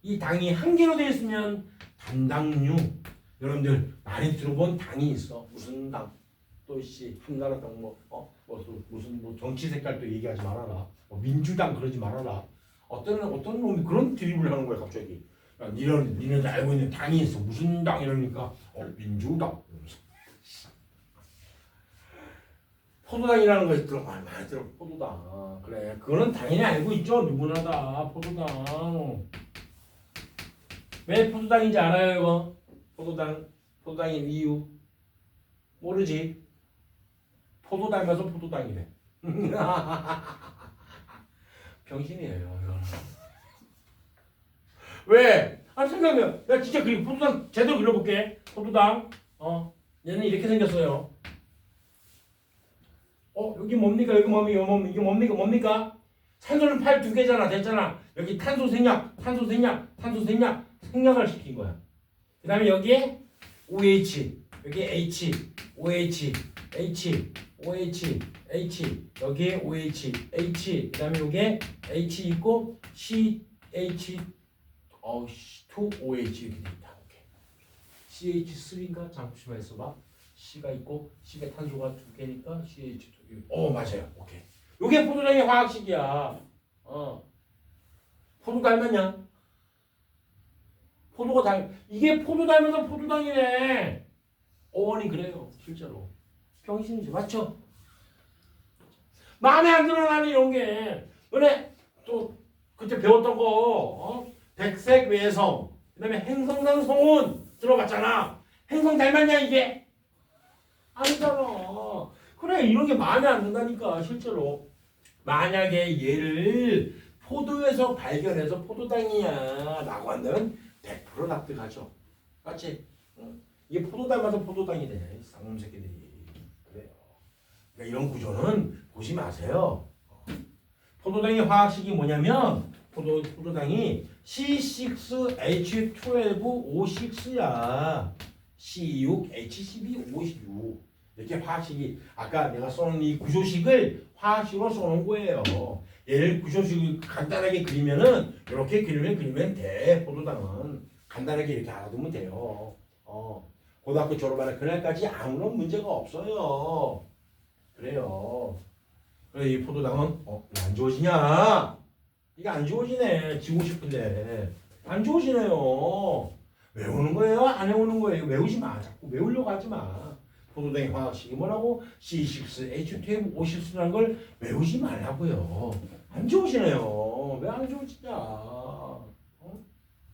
Speaker 1: 이 당이 한 개로 되어 있으면 단당류. 여러분들 많이 들어본 당이 있어. 무슨 당? 또 한나라당 무슨 정치 색깔도 얘기하지 말아라. 민주당 그러지 말아라. 어떤 놈이 그런 드립을 하는 거야 갑자기. 야, 니는 알고 있는 당이 있어. 무슨 당 이러니까 민주당. 포도당이라는 거 있더라. 많이 들어. 포도당. 그래. 그거는 당연히 알고 있죠. 누구나 다 포도당. 왜 포도당인지 알아요, 이거? 포도당인 이유 모르지? 포도 닮아서 포도당이래. 병신이에요, 이거는. 왜? 생각해요. 내가 진짜 포도당 제대로 그려볼게. 포도당. 얘는 이렇게 생겼어요. 여기 뭡니까? 이게 뭡니까? 산소는 팔 두 개잖아. 됐잖아. 여기 탄소 생략. 생략을 시킨 거야. 그 다음에 여기에 OH, 여기 H, OH, 여기에 OH, H, 그 다음에 여기에 H 있고 CH, 2OH 이렇게 됩니다. CH3인가? 잠시만 있어봐. C가 있고 C가 탄소가 두 개니까 CH2. 맞아요. 오케이. 요게 포도당의 화학식이야. 포도 닮았냐? 이게 포도 닮아서 포도당이네. 어원이 그래요. 실제로. 병신이지. 맞죠? 마음에 안 들어 나는 이런 게. 너네 또 그때 배웠던 거 백색 외성 그 다음에 행성상 성운 들어봤잖아. 행성 닮았냐 이게? 아니잖아. 그래 이런 게 마음에 안 든다니까 실제로. 만약에 얘를 포도에서 발견해서 포도당이야 라고 한다면 100% 납득하죠. 맞지? 이게 포도 닮아서 포도당이네. 쌍놈 새끼들이. 그래요. 그러니까 이런 구조는 보지 마세요. 포도당의 화학식이 뭐냐면 포도당이 C6H12O6야. C6H12O6 이렇게 화학식이 아까 내가 써놓은 이 구조식을 화학식으로 써놓은 거예요. 얘를 구조식을 간단하게 그리면은 이렇게 그리면 돼. 포도당은 간단하게 이렇게 알아두면 돼요. 고등학교 졸업하는 그날까지 아무런 문제가 없어요. 그래요. 그래 이 포도당은 안 좋아지냐? 이게 안 좋아지네. 지고 싶은데 안 좋아지네요. 외우는 거예요? 안 외우는 거예요? 외우지 마. 자꾸 외우려고 하지 마. 포도당의 화학식이 뭐라고? C6H12O6라는 걸 외우지 말라고요. 안 좋으시네요. 왜 안 좋으시냐?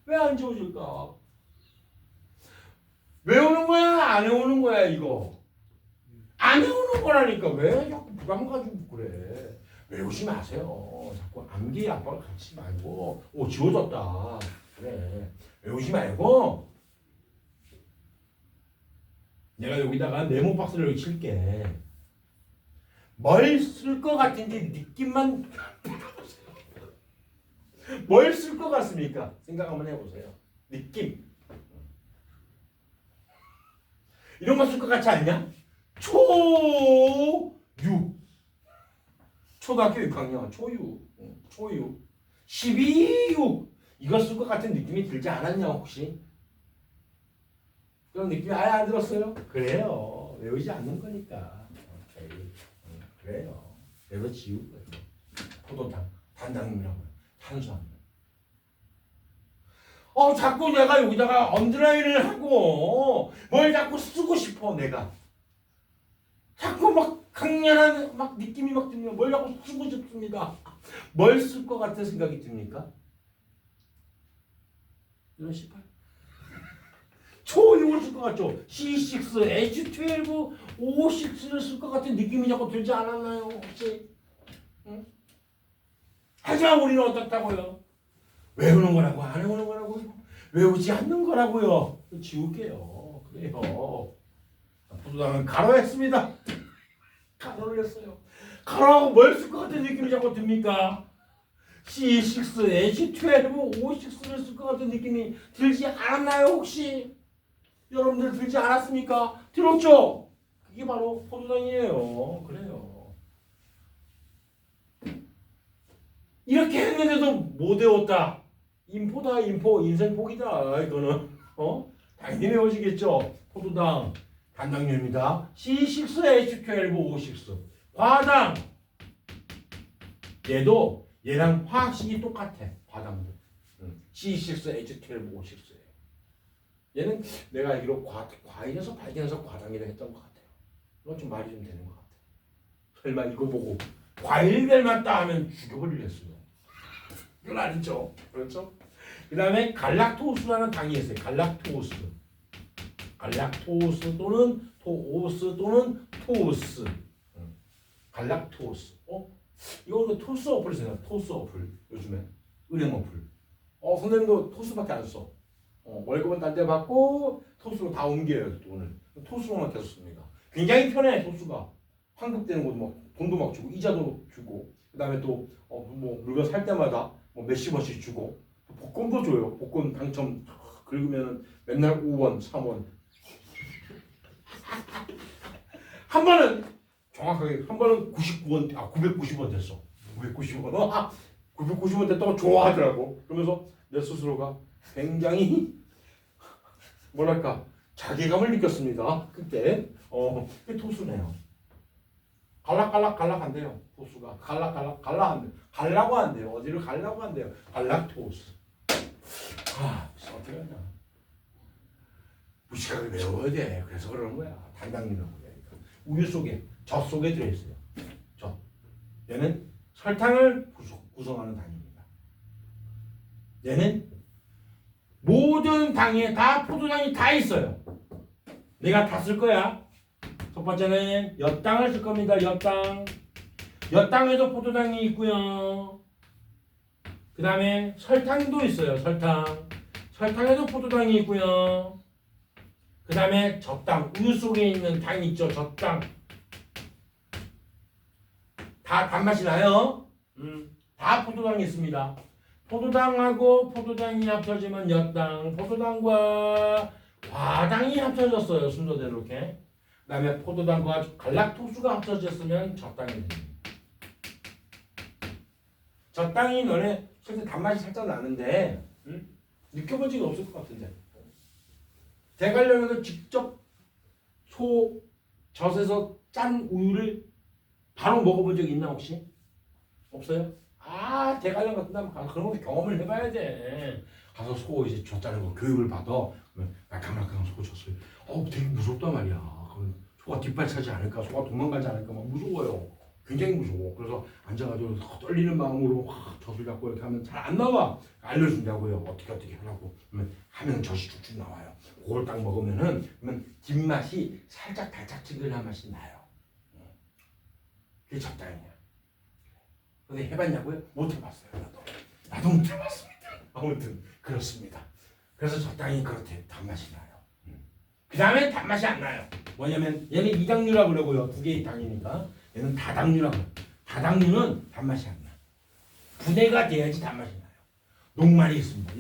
Speaker 1: 왜 안 좋으실까? 외우는 거야? 안 외우는 거야 이거? 안 외우는 거라니까. 왜 자꾸 부담 가지고 그래? 외우지 마세요. 자꾸 암기 압박을 갖지 말고 지워졌다. 그래. 외우지 말고 내가 여기다가 네모 박스를 여기 칠게. 뭘 쓸 것 같은지 느낌만 뭘 쓸 것 같습니까? 생각 한번 해보세요. 느낌. 이런 거 쓸 것 같지 않냐? 초유. 초등학교 6학년 초유. 12육. 이거 쓸 것 같은 느낌이 들지 않았냐 혹시? 그런 느낌이 아예 안 들었어요? 그래요. 외우지 않는 거니까. 오케이. 그래요. 외워 지울 거예요. 포도당, 단당류라고 해요. 탄수화물. 자꾸 내가 여기다가 언더라인을 하고 뭘 자꾸 쓰고 싶어 내가. 자꾸 막 강렬한 막 느낌이 막 드는 뭘 자꾸 쓰고 싶습니다. 뭘 쓸 것 같은 생각이 듭니까? 이런 18. 이걸 쓸 것 같죠? C6, H12, O6를 쓸 것 같은 느낌이 자꾸 들지 않았나요? 혹시? 응? 하지만 우리는 어떻다고요? 외우는 거라고 안 외우는 거라고요? 외우지 않는 거라고요. 지울게요. 그래요. 포도당은 가로했습니다. 가로를 했어요. 가로하고 뭘 쓸 것 같은 느낌이 자꾸 듭니까? C6, H12, O6를 쓸 것 같은 느낌이 들지 않았나요 혹시? 여러분들 들지 않았습니까? 들었죠? 그게 바로 포도당이에요. 그래요. 이렇게 했는데도 못 외웠다. 인포다 인포 인생포기다 이거는 당연히 외우시겠죠. 포도당 단당류입니다. C6, H12, O6 과당 얘랑 화학식이 똑같아. 과당도 C6, H12, O6예요. 얘는 내가 알기로 과일에서 발견해서 과당이라 했던 것 같아요. 이건 좀 말이 좀 되는 것 같아요. 설마 이거 보고 과일 닮았다 하면 죽여버리겠어요. 이건 아니죠. 그렇죠? 그 다음에 갈락토스라는 당이 있어요. 갈락토스 또는 토오스 또는 토스. 갈락토스. 이거 토스 어플이 있어요. 토스 어플. 요즘에 은행 어플. 선생님도 토스밖에 안 써. 월급은 딴 데 받고 토스로 다 옮겨요. 돈을. 토스로만 계속 씁니다. 굉장히 편해. 토스가. 환급되는 것도 막 돈도 막 주고 이자도 주고 그 다음에 또 뭐 물건 살 때마다 뭐 몇십 원씩 주고 복권도 줘요. 복권 당첨 긁으면 맨날 5원, 3원. 한 번은 정확하게 한 번은 99원, 990원 됐어. 990원. 990원 됐다고 좋아하더라고. 그러면서 내 스스로가 굉장히 뭐랄까 자괴감을 느꼈습니다. 그때 그게 토스네요. 갈락한대요. 토스가 갈라고 한대요. 어디를 갈라고 한대요. 갈락토스. 어떻게 하냐. 무식하게 외워야 돼. 그래서 그러는 거야. 단당류라고 그래. 우유 속에 젖 속에 들어있어요. 젖. 얘는 설탕을 구성하는 당입니다. 얘는 모든 당에 다 포도당이 다 있어요. 내가 다 쓸 거야. 첫 번째는 엿당을 쓸 겁니다. 엿당에도 포도당이 있고요. 그 다음에 설탕도 있어요. 설탕에도 포도당이 있고요. 그 다음에 젖당, 우유 속에 있는 당 있죠. 젖당. 다 단맛이 나요. 다 포도당이 있습니다. 포도당하고 포도당이 합쳐지면 엿당, 포도당과 과당이 합쳐졌어요. 순서대로 이렇게. 그 다음에 포도당과 갈락토스가 합쳐졌으면 젖당이 됩니다. 젖당이 너네 실제 단맛이 살짝 나는데 느껴본 적이 없을 것 같은데. 대관령에서 직접 젖에서 짠 우유를 바로 먹어본 적이 있나 혹시? 없어요? 대관령 같은 데 가서 그런 거 경험을 해봐야 돼. 가서 소 이제 줬다는 거 교육을 받아. 말캉말캉한 소 줬어요. 되게 무섭단 말이야. 그럼 소가 뒷발차지 않을까, 소가 도망가지 않을까 막 무서워요. 굉장히 무서워. 그래서 앉아가지고 떨리는 마음으로 젖을 잡고 이렇게 하면 잘 안 나와. 알려준다고요. 어떻게 하라고. 하면 젖이 쭉쭉 나와요. 그걸 딱 먹으면은 그러면 뒷맛이 살짝 달짝지근한 맛이 나요. 그게 젖당이야. 근데 해봤냐고요? 못 해봤어요. 나도 못 해봤습니다. 아무튼 그렇습니다. 그래서 젖당이 그렇대. 단맛이 나요. 그 다음에 단맛이 안 나요. 뭐냐면 얘는 이당류라고 그러고요. 두 개의 당이니까. 얘는 다당류라고. 다당류는 단맛이 안 나. 분해가 돼야지 단맛이 나요. 녹말이 있습니다.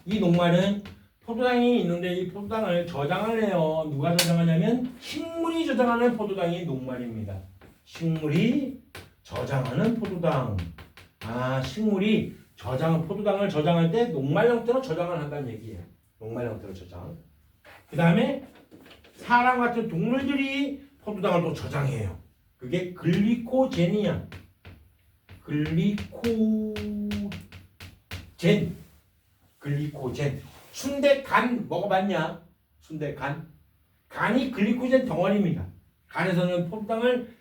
Speaker 1: 이 녹말은 포도당이 있는데 이 포도당을 저장을 해요. 누가 저장하냐면 식물이 저장하는 포도당이 녹말입니다. 식물이 저장하는 포도당. 식물이 포도당을 저장할 때 녹말 형태로 저장을 한다는 얘기예요. 녹말 형태로 저장. 그 다음에 사람 같은 동물들이 포도당을 또 저장해요. 그게 글리코젠이야. 글리코젠. 글리코젠. 순대 간 먹어봤냐? 순대 간. 간이 글리코젠 덩어리입니다. 간에서는 포도당을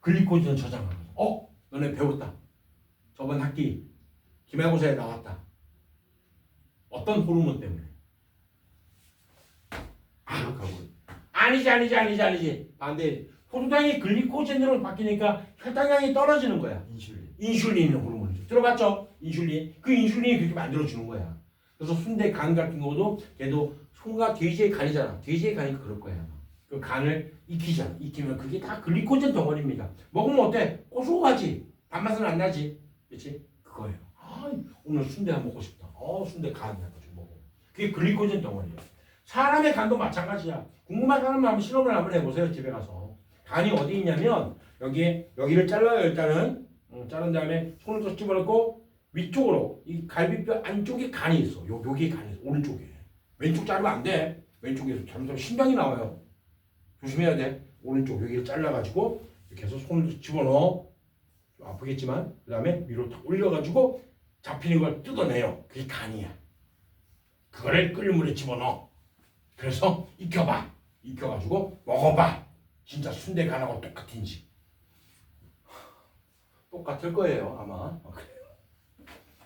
Speaker 1: 글리코젠 저장하거든. 너네 배웠다. 저번 학기 기말고사에 나왔다. 어떤 호르몬 때문에? 아니지. 반대. 포도당이 글리코젠으로 바뀌니까 혈당량이 떨어지는 거야. 인슐린 호르몬이죠. 들어봤죠? 인슐린. 그 인슐린이 그렇게 만들어주는 거야. 그래서 순대 간 같은 경우도 걔도 소가 돼지의 간이잖아. 돼지의 간이 그럴 거야. 그 간을 익히잖아. 익히면 그게 다 글리코젠 덩어리입니다. 먹으면 어때? 고소하지. 단맛은 안 나지. 그렇지? 그거예요. 오늘 순대 한번 먹고 싶다. 순대 간 해가지고 먹어. 그게 글리코젠 덩어리야. 사람의 간도 마찬가지야. 궁금한 사람은 한번 실험을 한번 해보세요. 집에 가서. 간이 어디 있냐면 여기를 잘라요. 일단은 자른 다음에 손을 또 집어넣고 위쪽으로 이 갈비뼈 안쪽에 간이 있어. 여기 간이 있어. 오른쪽에. 왼쪽 자르면 안 돼. 왼쪽에서 잘못하면 심장이 나와요. 조심해야 돼. 오른쪽 여기를 잘라가지고 이렇게 해서 손을 집어넣어. 좀 아프겠지만 그 다음에 위로 탁 올려가지고 잡히는 걸 뜯어내요. 그게 간이야. 그거를 끓는 물에 집어넣어. 그래서 익혀봐. 익혀가지고 먹어봐. 진짜 순대 간하고 똑같은지. 똑같을 거예요 아마.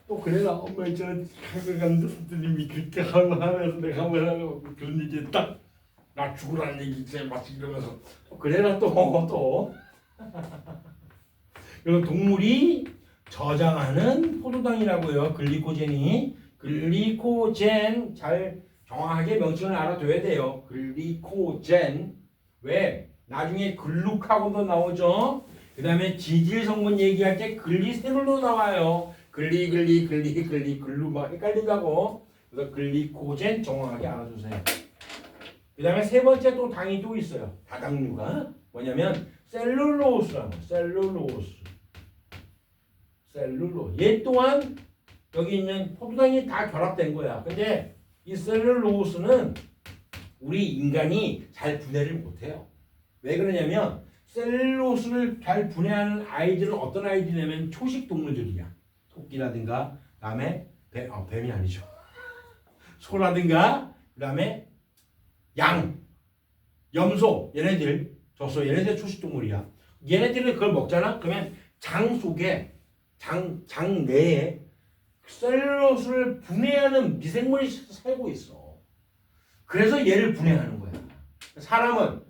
Speaker 1: 또 그래라 엄마 있잖아. 학교 갔는데 선생님이 그렇게 하면서 내가 하면 그런 얘기 딱 나 죽으라는 얘기 이제 마치 이러면서 그래라 또 그리고 동물이 저장하는 포도당이라고요. 글리코젠 잘 정확하게 명칭을 알아둬야 돼요. 글리코젠. 왜? 나중에 글루카곤도 나오죠. 그 다음에 지질 성분 얘기할 때 글리세롤도 나와요. 글루 막 헷갈린다고. 그래서 글리코젠 정확하게 알아두세요. 그 다음에 세 번째 또 당이 또 있어요. 다당류가 뭐냐면 셀룰로스라는 거예요. 셀룰로. 얘 또한 여기 있는 포도당이 다 결합된 거야. 근데 이 셀룰로스는 우리 인간이 잘 분해를 못해요. 왜 그러냐면 셀룰로스를 잘 분해하는 아이들은 어떤 아이들이냐면 초식 동물들이야. 토끼라든가 그다음에 뱀이 아니죠. 소라든가 그다음에 양, 염소 얘네들 얘네들 초식 동물이야. 얘네들은 그걸 먹잖아. 그러면 장 속에 장 내에 셀룰로스를 분해하는 미생물이 살고 있어. 그래서 얘를 분해하는 거야. 사람은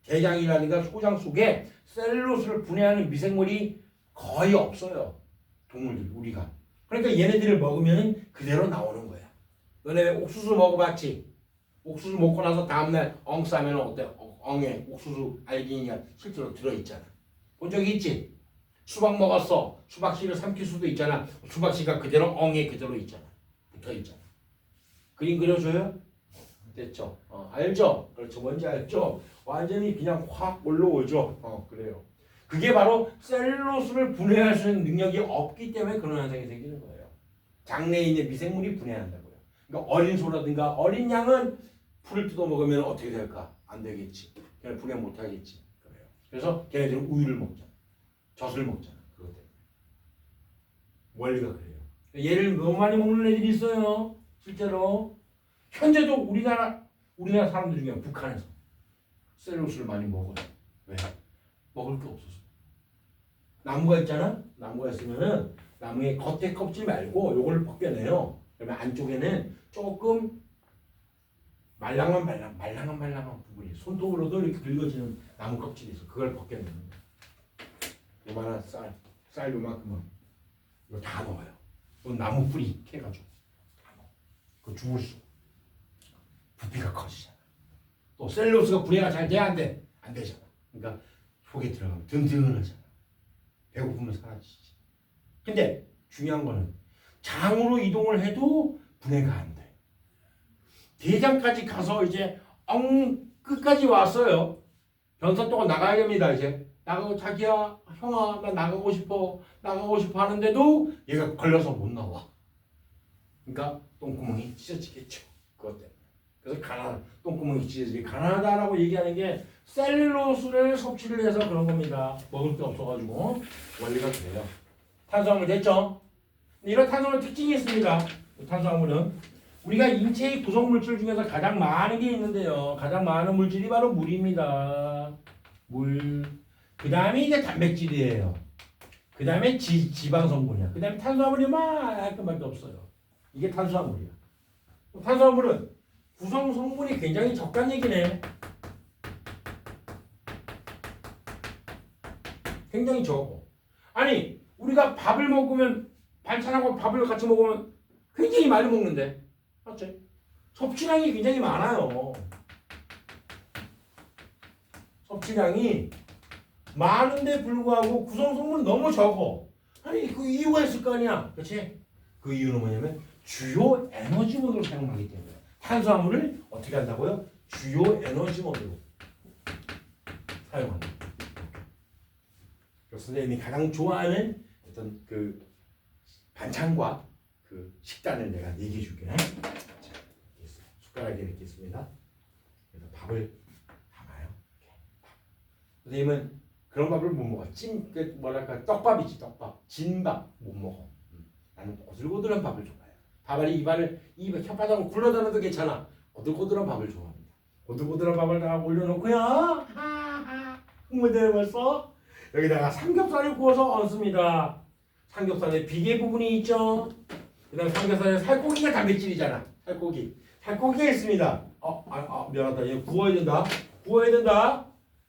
Speaker 1: 대장이라든가 소장 속에 셀룰로스를 분해하는 미생물이 거의 없어요. 동물들 우리가. 그러니까 얘네들을 먹으면 그대로 나오는 거야. 너네 왜 옥수수 먹어봤지? 옥수수 먹고 나서 다음날 엉 싸면 어때? 엉에 옥수수 알갱이가 실제로 들어있잖아. 본 적이 있지? 수박 먹었어. 수박씨를 삼킬 수도 있잖아. 수박씨가 그대로 엉에 그대로 있잖아. 붙어있잖아. 그림 그려줘요? 됐죠? 알죠? 그렇죠. 뭔지 알죠? 완전히 그냥 확 올라오죠. 그래요. 그게 바로 셀룰로스를 분해할 수 있는 능력이 없기 때문에 그런 현상이 생기는 거예요. 장내에 있는 미생물이 분해한다고요. 그러니까 어린 소라든가 어린 양은 풀을 뜯어 먹으면 어떻게 될까? 안 되겠지. 그냥 분해 못 하겠지. 그래요. 그래서 걔네들은 우유를 먹잖아. 젖을 먹잖아. 그것 때문에. 원리가 그래요. 얘를 너무 많이 먹는 애들이 있어요. 실제로. 현재도 우리나라 사람들 중에 북한에서 셀룰로스를 많이 먹어요. 왜? 먹을 게 없어서. 나무가 있잖아. 나무가 있으면은 나무의 겉에 껍질 말고 요걸 벗겨내요. 그러면 안쪽에는 조금 말랑한 부분이 손톱으로도 이렇게 긁어지는 나무 껍질이 있어. 그걸 벗겨내는 거야. 요만한 쌀 요만큼은 이거 다 넣어요. 또 나무 뿌리 캐가지고 다 넣어. 그거 죽을 수. 부피가 커지잖아. 또 셀룰로스가 분해가 잘 돼야 안 돼? 안 되잖아. 그러니까 속에 들어가면 든든하잖아. 배고프면 사라지지. 근데 중요한 거는 장으로 이동을 해도 분해가 안 돼. 대장까지 가서 이제 끝까지 왔어요. 변선도가 나가야 됩니다. 이제 나가고 자기야 형아 나 나가고 싶어 하는데도 얘가 걸려서 못 나와. 그러니까 똥구멍이 찢어지겠죠. 그것 때문에. 그래서 똥구멍이 찢어지게 가난하다라고 얘기하는 게 셀룰로스를 섭취를 해서 그런 겁니다. 먹을 게 없어가지고 원리가 그래요. 탄수화물 됐죠? 이런 탄수화물 특징이 있습니다. 탄수화물은 우리가 인체의 구성 물질 중에서 가장 많은 게 있는데요. 가장 많은 물질이 바로 물입니다. 물. 그 다음에 이제 단백질이에요. 그 다음에 지방 성분이야. 그 다음에 탄수화물이 말끔밖에 없어요. 이게 탄수화물이야. 탄수화물은 구성 성분이 굉장히 적다는 얘기네. 굉장히 적어. 아니 우리가 밥을 먹으면 반찬하고 밥을 같이 먹으면 굉장히 많이 먹는데 맞지? 섭취량이 굉장히 많아요. 섭취량이 많은데 불구하고 구성 성분은 너무 적어. 아니 그 이유가 있을 거 아니야. 그렇지? 그 이유는 뭐냐면 주요 에너지 모드로 사용하기 때문에. 탄수화물을 어떻게 한다고요? 주요 에너지 모드로 사용한다. 그래서 선생님이 가장 좋아하는 어떤 그 반찬과 그 식단을 내가 얘기해 줄게. 자, 숟가락에 이렇게 있습니다. 그래서 밥을 담아요. 선생님은 그런 밥을 못 먹어. 그 뭐랄까 떡밥이지 떡밥. 진밥 못 먹어. 나는 고들고들한 밥을 좋아해요. 밥알이 입에 혓바닥으로 굴러다녀도 괜찮아. 고들고들한 밥을 좋아합니다. 고들고들한 밥을 다 올려놓고요. 흥분되는 벌써. 여기다가 삼겹살을 구워서 얹습니다. 삼겹살에 비계 부분이 있죠. 그 다음 삼겹살에 살코기가 단백질이잖아. 살코기가 있습니다. 미안하다. 얘 구워야 된다.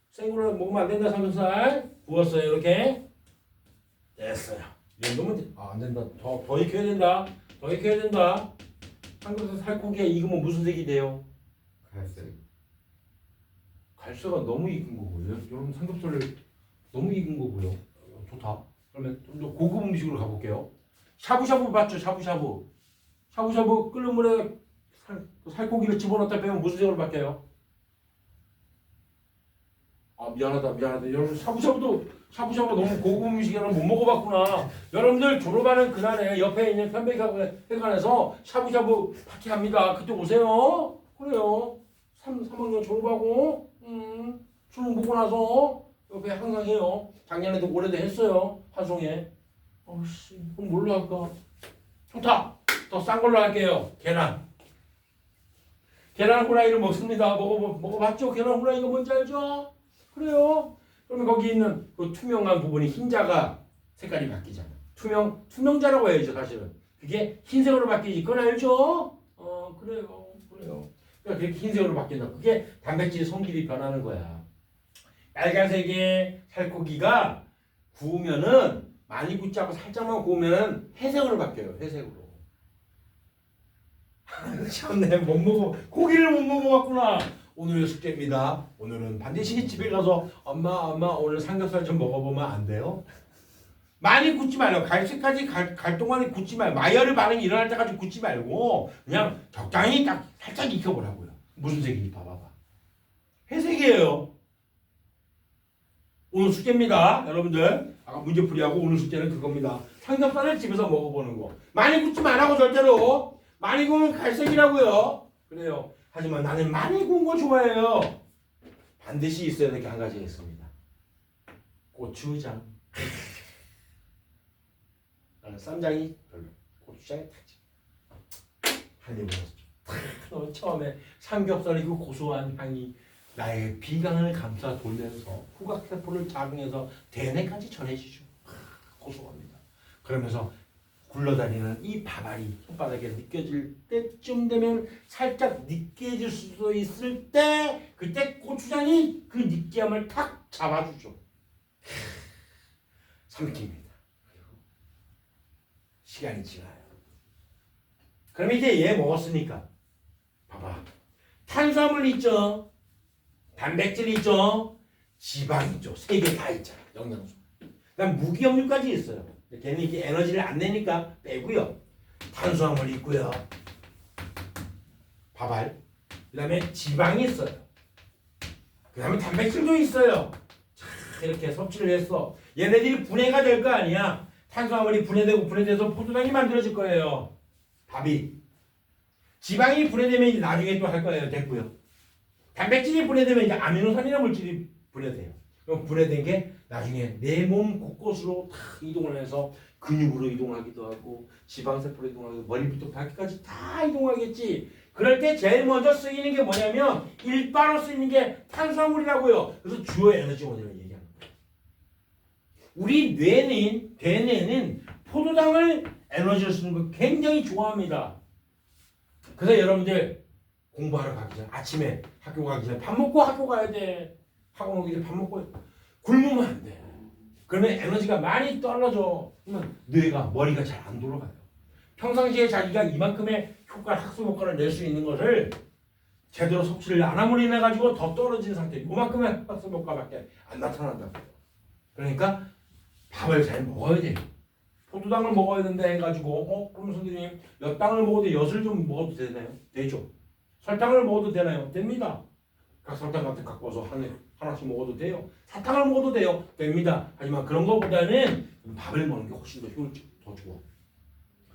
Speaker 1: 생으로 먹으면 안 된다. 삼겹살 구웠어요. 이렇게 됐어요. 이 정도면 안 된다. 더 익혀야 된다. 삼겹살 살코기가 익으면 무슨 색이 돼요? 갈색가 너무 익은 거고요. 여러분 삼겹살을 너무 익은 거고요. 좋다. 그러면 좀 더 고급 음식으로 가볼게요. 샤브샤브 맞죠? 샤브샤브 끓는 물에 살코기를 집어넣다 빼면 무슨 색으로 바뀌어요? 미안하다. 여러분 샤브샤브 너무 고급 음식이라서 못 먹어봤구나. 여러분들 졸업하는 그날에 옆에 있는 편백회관에서 샤브샤브 파티합니다. 그때 오세요. 그래요. 3학년 졸업하고 수능 보고 나서 옆에 항상 해요. 작년에도 올해도 했어요. 화성에. 그럼 뭘로 할까? 좋다. 더 싼 걸로 할게요. 계란 후라이를 먹습니다. 먹어봤죠? 계란 후라이가 뭔지 알죠? 그래요. 그러면 거기 있는 그 투명한 부분이 흰자가 색깔이 바뀌잖아. 투명자라고 해야죠, 사실은. 그게 흰색으로 바뀌지. 그건 알죠? 그래요. 그러니까 그렇게 흰색으로 바뀐다. 그게 단백질 성질이 변하는 거야. 빨간색의 살코기가 구우면은 많이 굽지 않고 살짝만 구우면은 회색으로 바뀌어요. 회색으로. 참내 못 먹어. 고기를 못 먹어봤구나. 오늘의 숙제입니다. 오늘은 반드시 집에 가서 엄마 오늘 삼겹살 좀 먹어보면 안 돼요? 많이 굽지 말고 갈색까지 갈 동안에 굽지 말고 마이어르 반응이 일어날 때까지 굽지 말고 그냥 적당히 딱 살짝 익혀보라고요. 무슨 색인지 봐봐봐. 회색이에요. 오늘 숙제입니다. 여러분들 아까 문제풀이하고 오늘 숙제는 그겁니다. 삼겹살을 집에서 먹어보는 거. 많이 굽지 말라고 절대로. 많이 구우면 갈색이라고요. 그래요. 하지만 나는 많이 구운 거 좋아해요. 반드시 있어야 될 게 한 가지 있습니다. 고추장. 나는 쌈장이 별로. 고추장이 타지. 한 입 먹었죠. 처음에 삼겹살이 그 고소한 향이 나의 비강을 감싸 돌면서 후각세포를 자극해서 대뇌까지 전해지죠. 고소합니다. 그러면서 굴러다니는 이 밥알이 손바닥에 느껴질 때쯤 되면 살짝 느끼해질 수도 있을 때 그때 고추장이 그 느끼함을 탁 잡아주죠. 삼킵니다. 그리고 시간이 지나요. 그럼 이제 얘 먹었으니까 봐봐. 탄수화물 있죠. 단백질 있죠. 지방 있죠. 세 개 다 있잖아. 영양소. 그다음 무기염류까지 있어요. 걔는 이게 에너지를 안 내니까 빼고요. 탄수화물 있고요. 밥알. 그 다음에 지방이 있어요. 그 다음에 단백질도 있어요. 자, 이렇게 섭취를 했어. 얘네들이 분해가 될 거 아니야. 탄수화물이 분해돼서 포도당이 만들어질 거예요. 밥이. 지방이 분해되면 이제 나중에 또 할 거예요. 됐고요. 단백질이 분해되면 이제 아미노산이라는 물질이 분해돼요. 그럼 분해된 게 나중에 내 몸 곳곳으로 다 이동을 해서 근육으로 이동하기도 하고 지방세포로 이동하고 머리부터 발끝까지 다 이동하겠지. 그럴 때 제일 먼저 쓰이는 게 뭐냐면 일바로 쓰이는 게 탄수화물이라고요. 그래서 주요 에너지 원인을 얘기하는 거예요. 우리 뇌는 포도당을 에너지로 쓰는 걸 굉장히 좋아합니다. 그래서 여러분들 공부하러 가기 전에 아침에 학교 가기 전에 밥 먹고 학교 가야 돼. 학원 오기 전에 밥 먹고 굶으면 안 돼. 그러면 에너지가 많이 떨어져. 그러면 뇌가 머리가 잘 안 돌아가요. 평상시에 자기가 이만큼의 학습 효과를 낼 수 있는 것을 제대로 섭취를 안 함으로 인해 가지고 더 떨어진 상태. 이만큼의 학습 효과밖에 안 나타난다고요. 그러니까 밥을 잘 먹어야 돼요. 포도당을 먹어야 된다 해가지고 그럼 선생님 엿당을 먹어도 엿을 좀 먹어도 되나요? 되죠. 설탕을 먹어도 되나요? 됩니다. 설탕 같은 거 갖고 와서 하나씩 먹어도 돼요. 사탕을 먹어도 돼요. 됩니다. 하지만 그런 것보다는 밥을 먹는 게 훨씬 더 효율적, 더 좋아.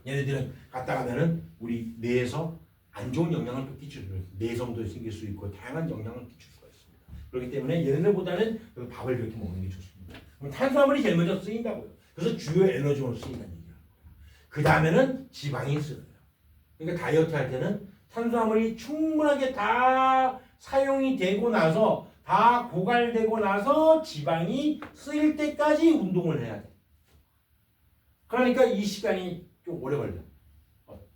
Speaker 1: 얘네들은 갔다 가면은 우리 뇌에서 안 좋은 영향을 또 끼쳐줘요. 내성도 생길 수 있고 다양한 영향을 끼칠 수가 있습니다. 그렇기 때문에 얘네들보다는 밥을 그렇게 먹는 게 좋습니다. 그럼 탄수화물이 제일 먼저 쓰인다고요. 그래서 주요 에너지원으로 쓰인다는 얘기예요. 그 다음에는 지방이 쓰여요. 그러니까 다이어트 할 때는 탄수화물이 충분하게 다 사용이 되고 나서 다 고갈되고 나서 지방이 쓰일 때까지 운동을 해야 돼. 그러니까 이 시간이 좀 오래 걸려.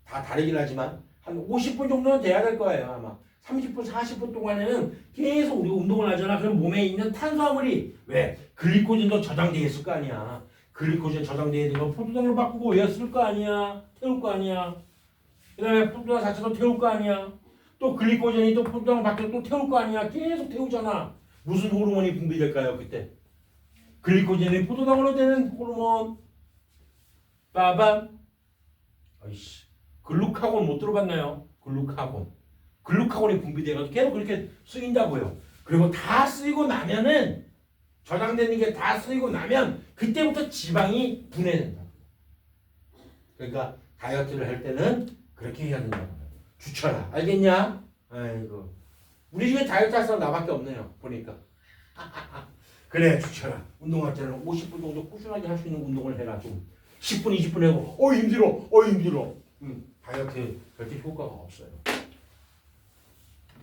Speaker 1: 다 다르긴 하지만 한 50분 정도는 돼야 될 거예요. 아마 30분, 40분 동안에는 계속 우리가 운동을 하잖아. 그럼 몸에 있는 탄수화물이 왜? 글리코젠도 저장되어 있을 거 아니야. 글리코젠 저장되어 있는 거 포도당으로 바꾸고 왜 쓸 거 아니야. 태울 거 아니야. 그 다음에 포도당 자체도 태울 거 아니야. 또 글리코젠이 또 포도당 밖에 또 태울 거 아니야. 계속 태우잖아. 무슨 호르몬이 분비될까요? 그때 글리코젠이 포도당으로 되는 호르몬 빠밤. 아이씨, 글루카곤 못 들어봤나요? 글루카곤이 분비돼가지고 계속 그렇게 쓰인다고요. 그리고 다 쓰이고 나면은 저장되는 게 다 쓰이고 나면 그때부터 지방이 분해된다. 그러니까 다이어트를 할 때는 그렇게 해야 된다고. 주쳐라. 알겠냐? 아이고. 우리 집에 다이어트 할 사람 나밖에 없네요. 보니까. 그래, 주쳐라. 운동할 때는 50분 정도 꾸준하게 할 수 있는 운동을 해라. 좀 10분, 20분 하고 힘들어. 다이어트 절대 효과가 없어요.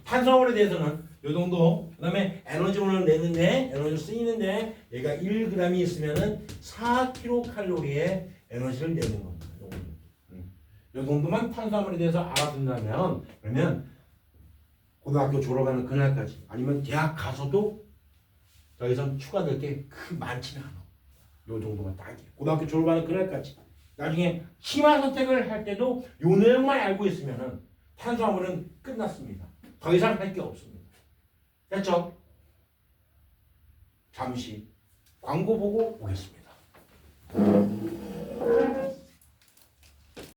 Speaker 1: 탄수화물에 대해서는 이 정도. 그 다음에 에너지원을 내는데 에너지 쓰이는데 얘가 1g이 있으면은 4kcal의 에너지를 내는 겁니다. 이 정도만 탄수화물에 대해서 알아둔다면 그러면 고등학교 졸업하는 그날까지 아니면 대학 가서도 더 이상 추가될 게 많지는 않아. 이 정도만 딱이에요. 고등학교 졸업하는 그날까지. 나중에 심화 선택을 할 때도 이 내용만 알고 있으면은 탄수화물은 끝났습니다. 더 이상 할 게 없습니다. 됐죠? 잠시 광고 보고 오겠습니다.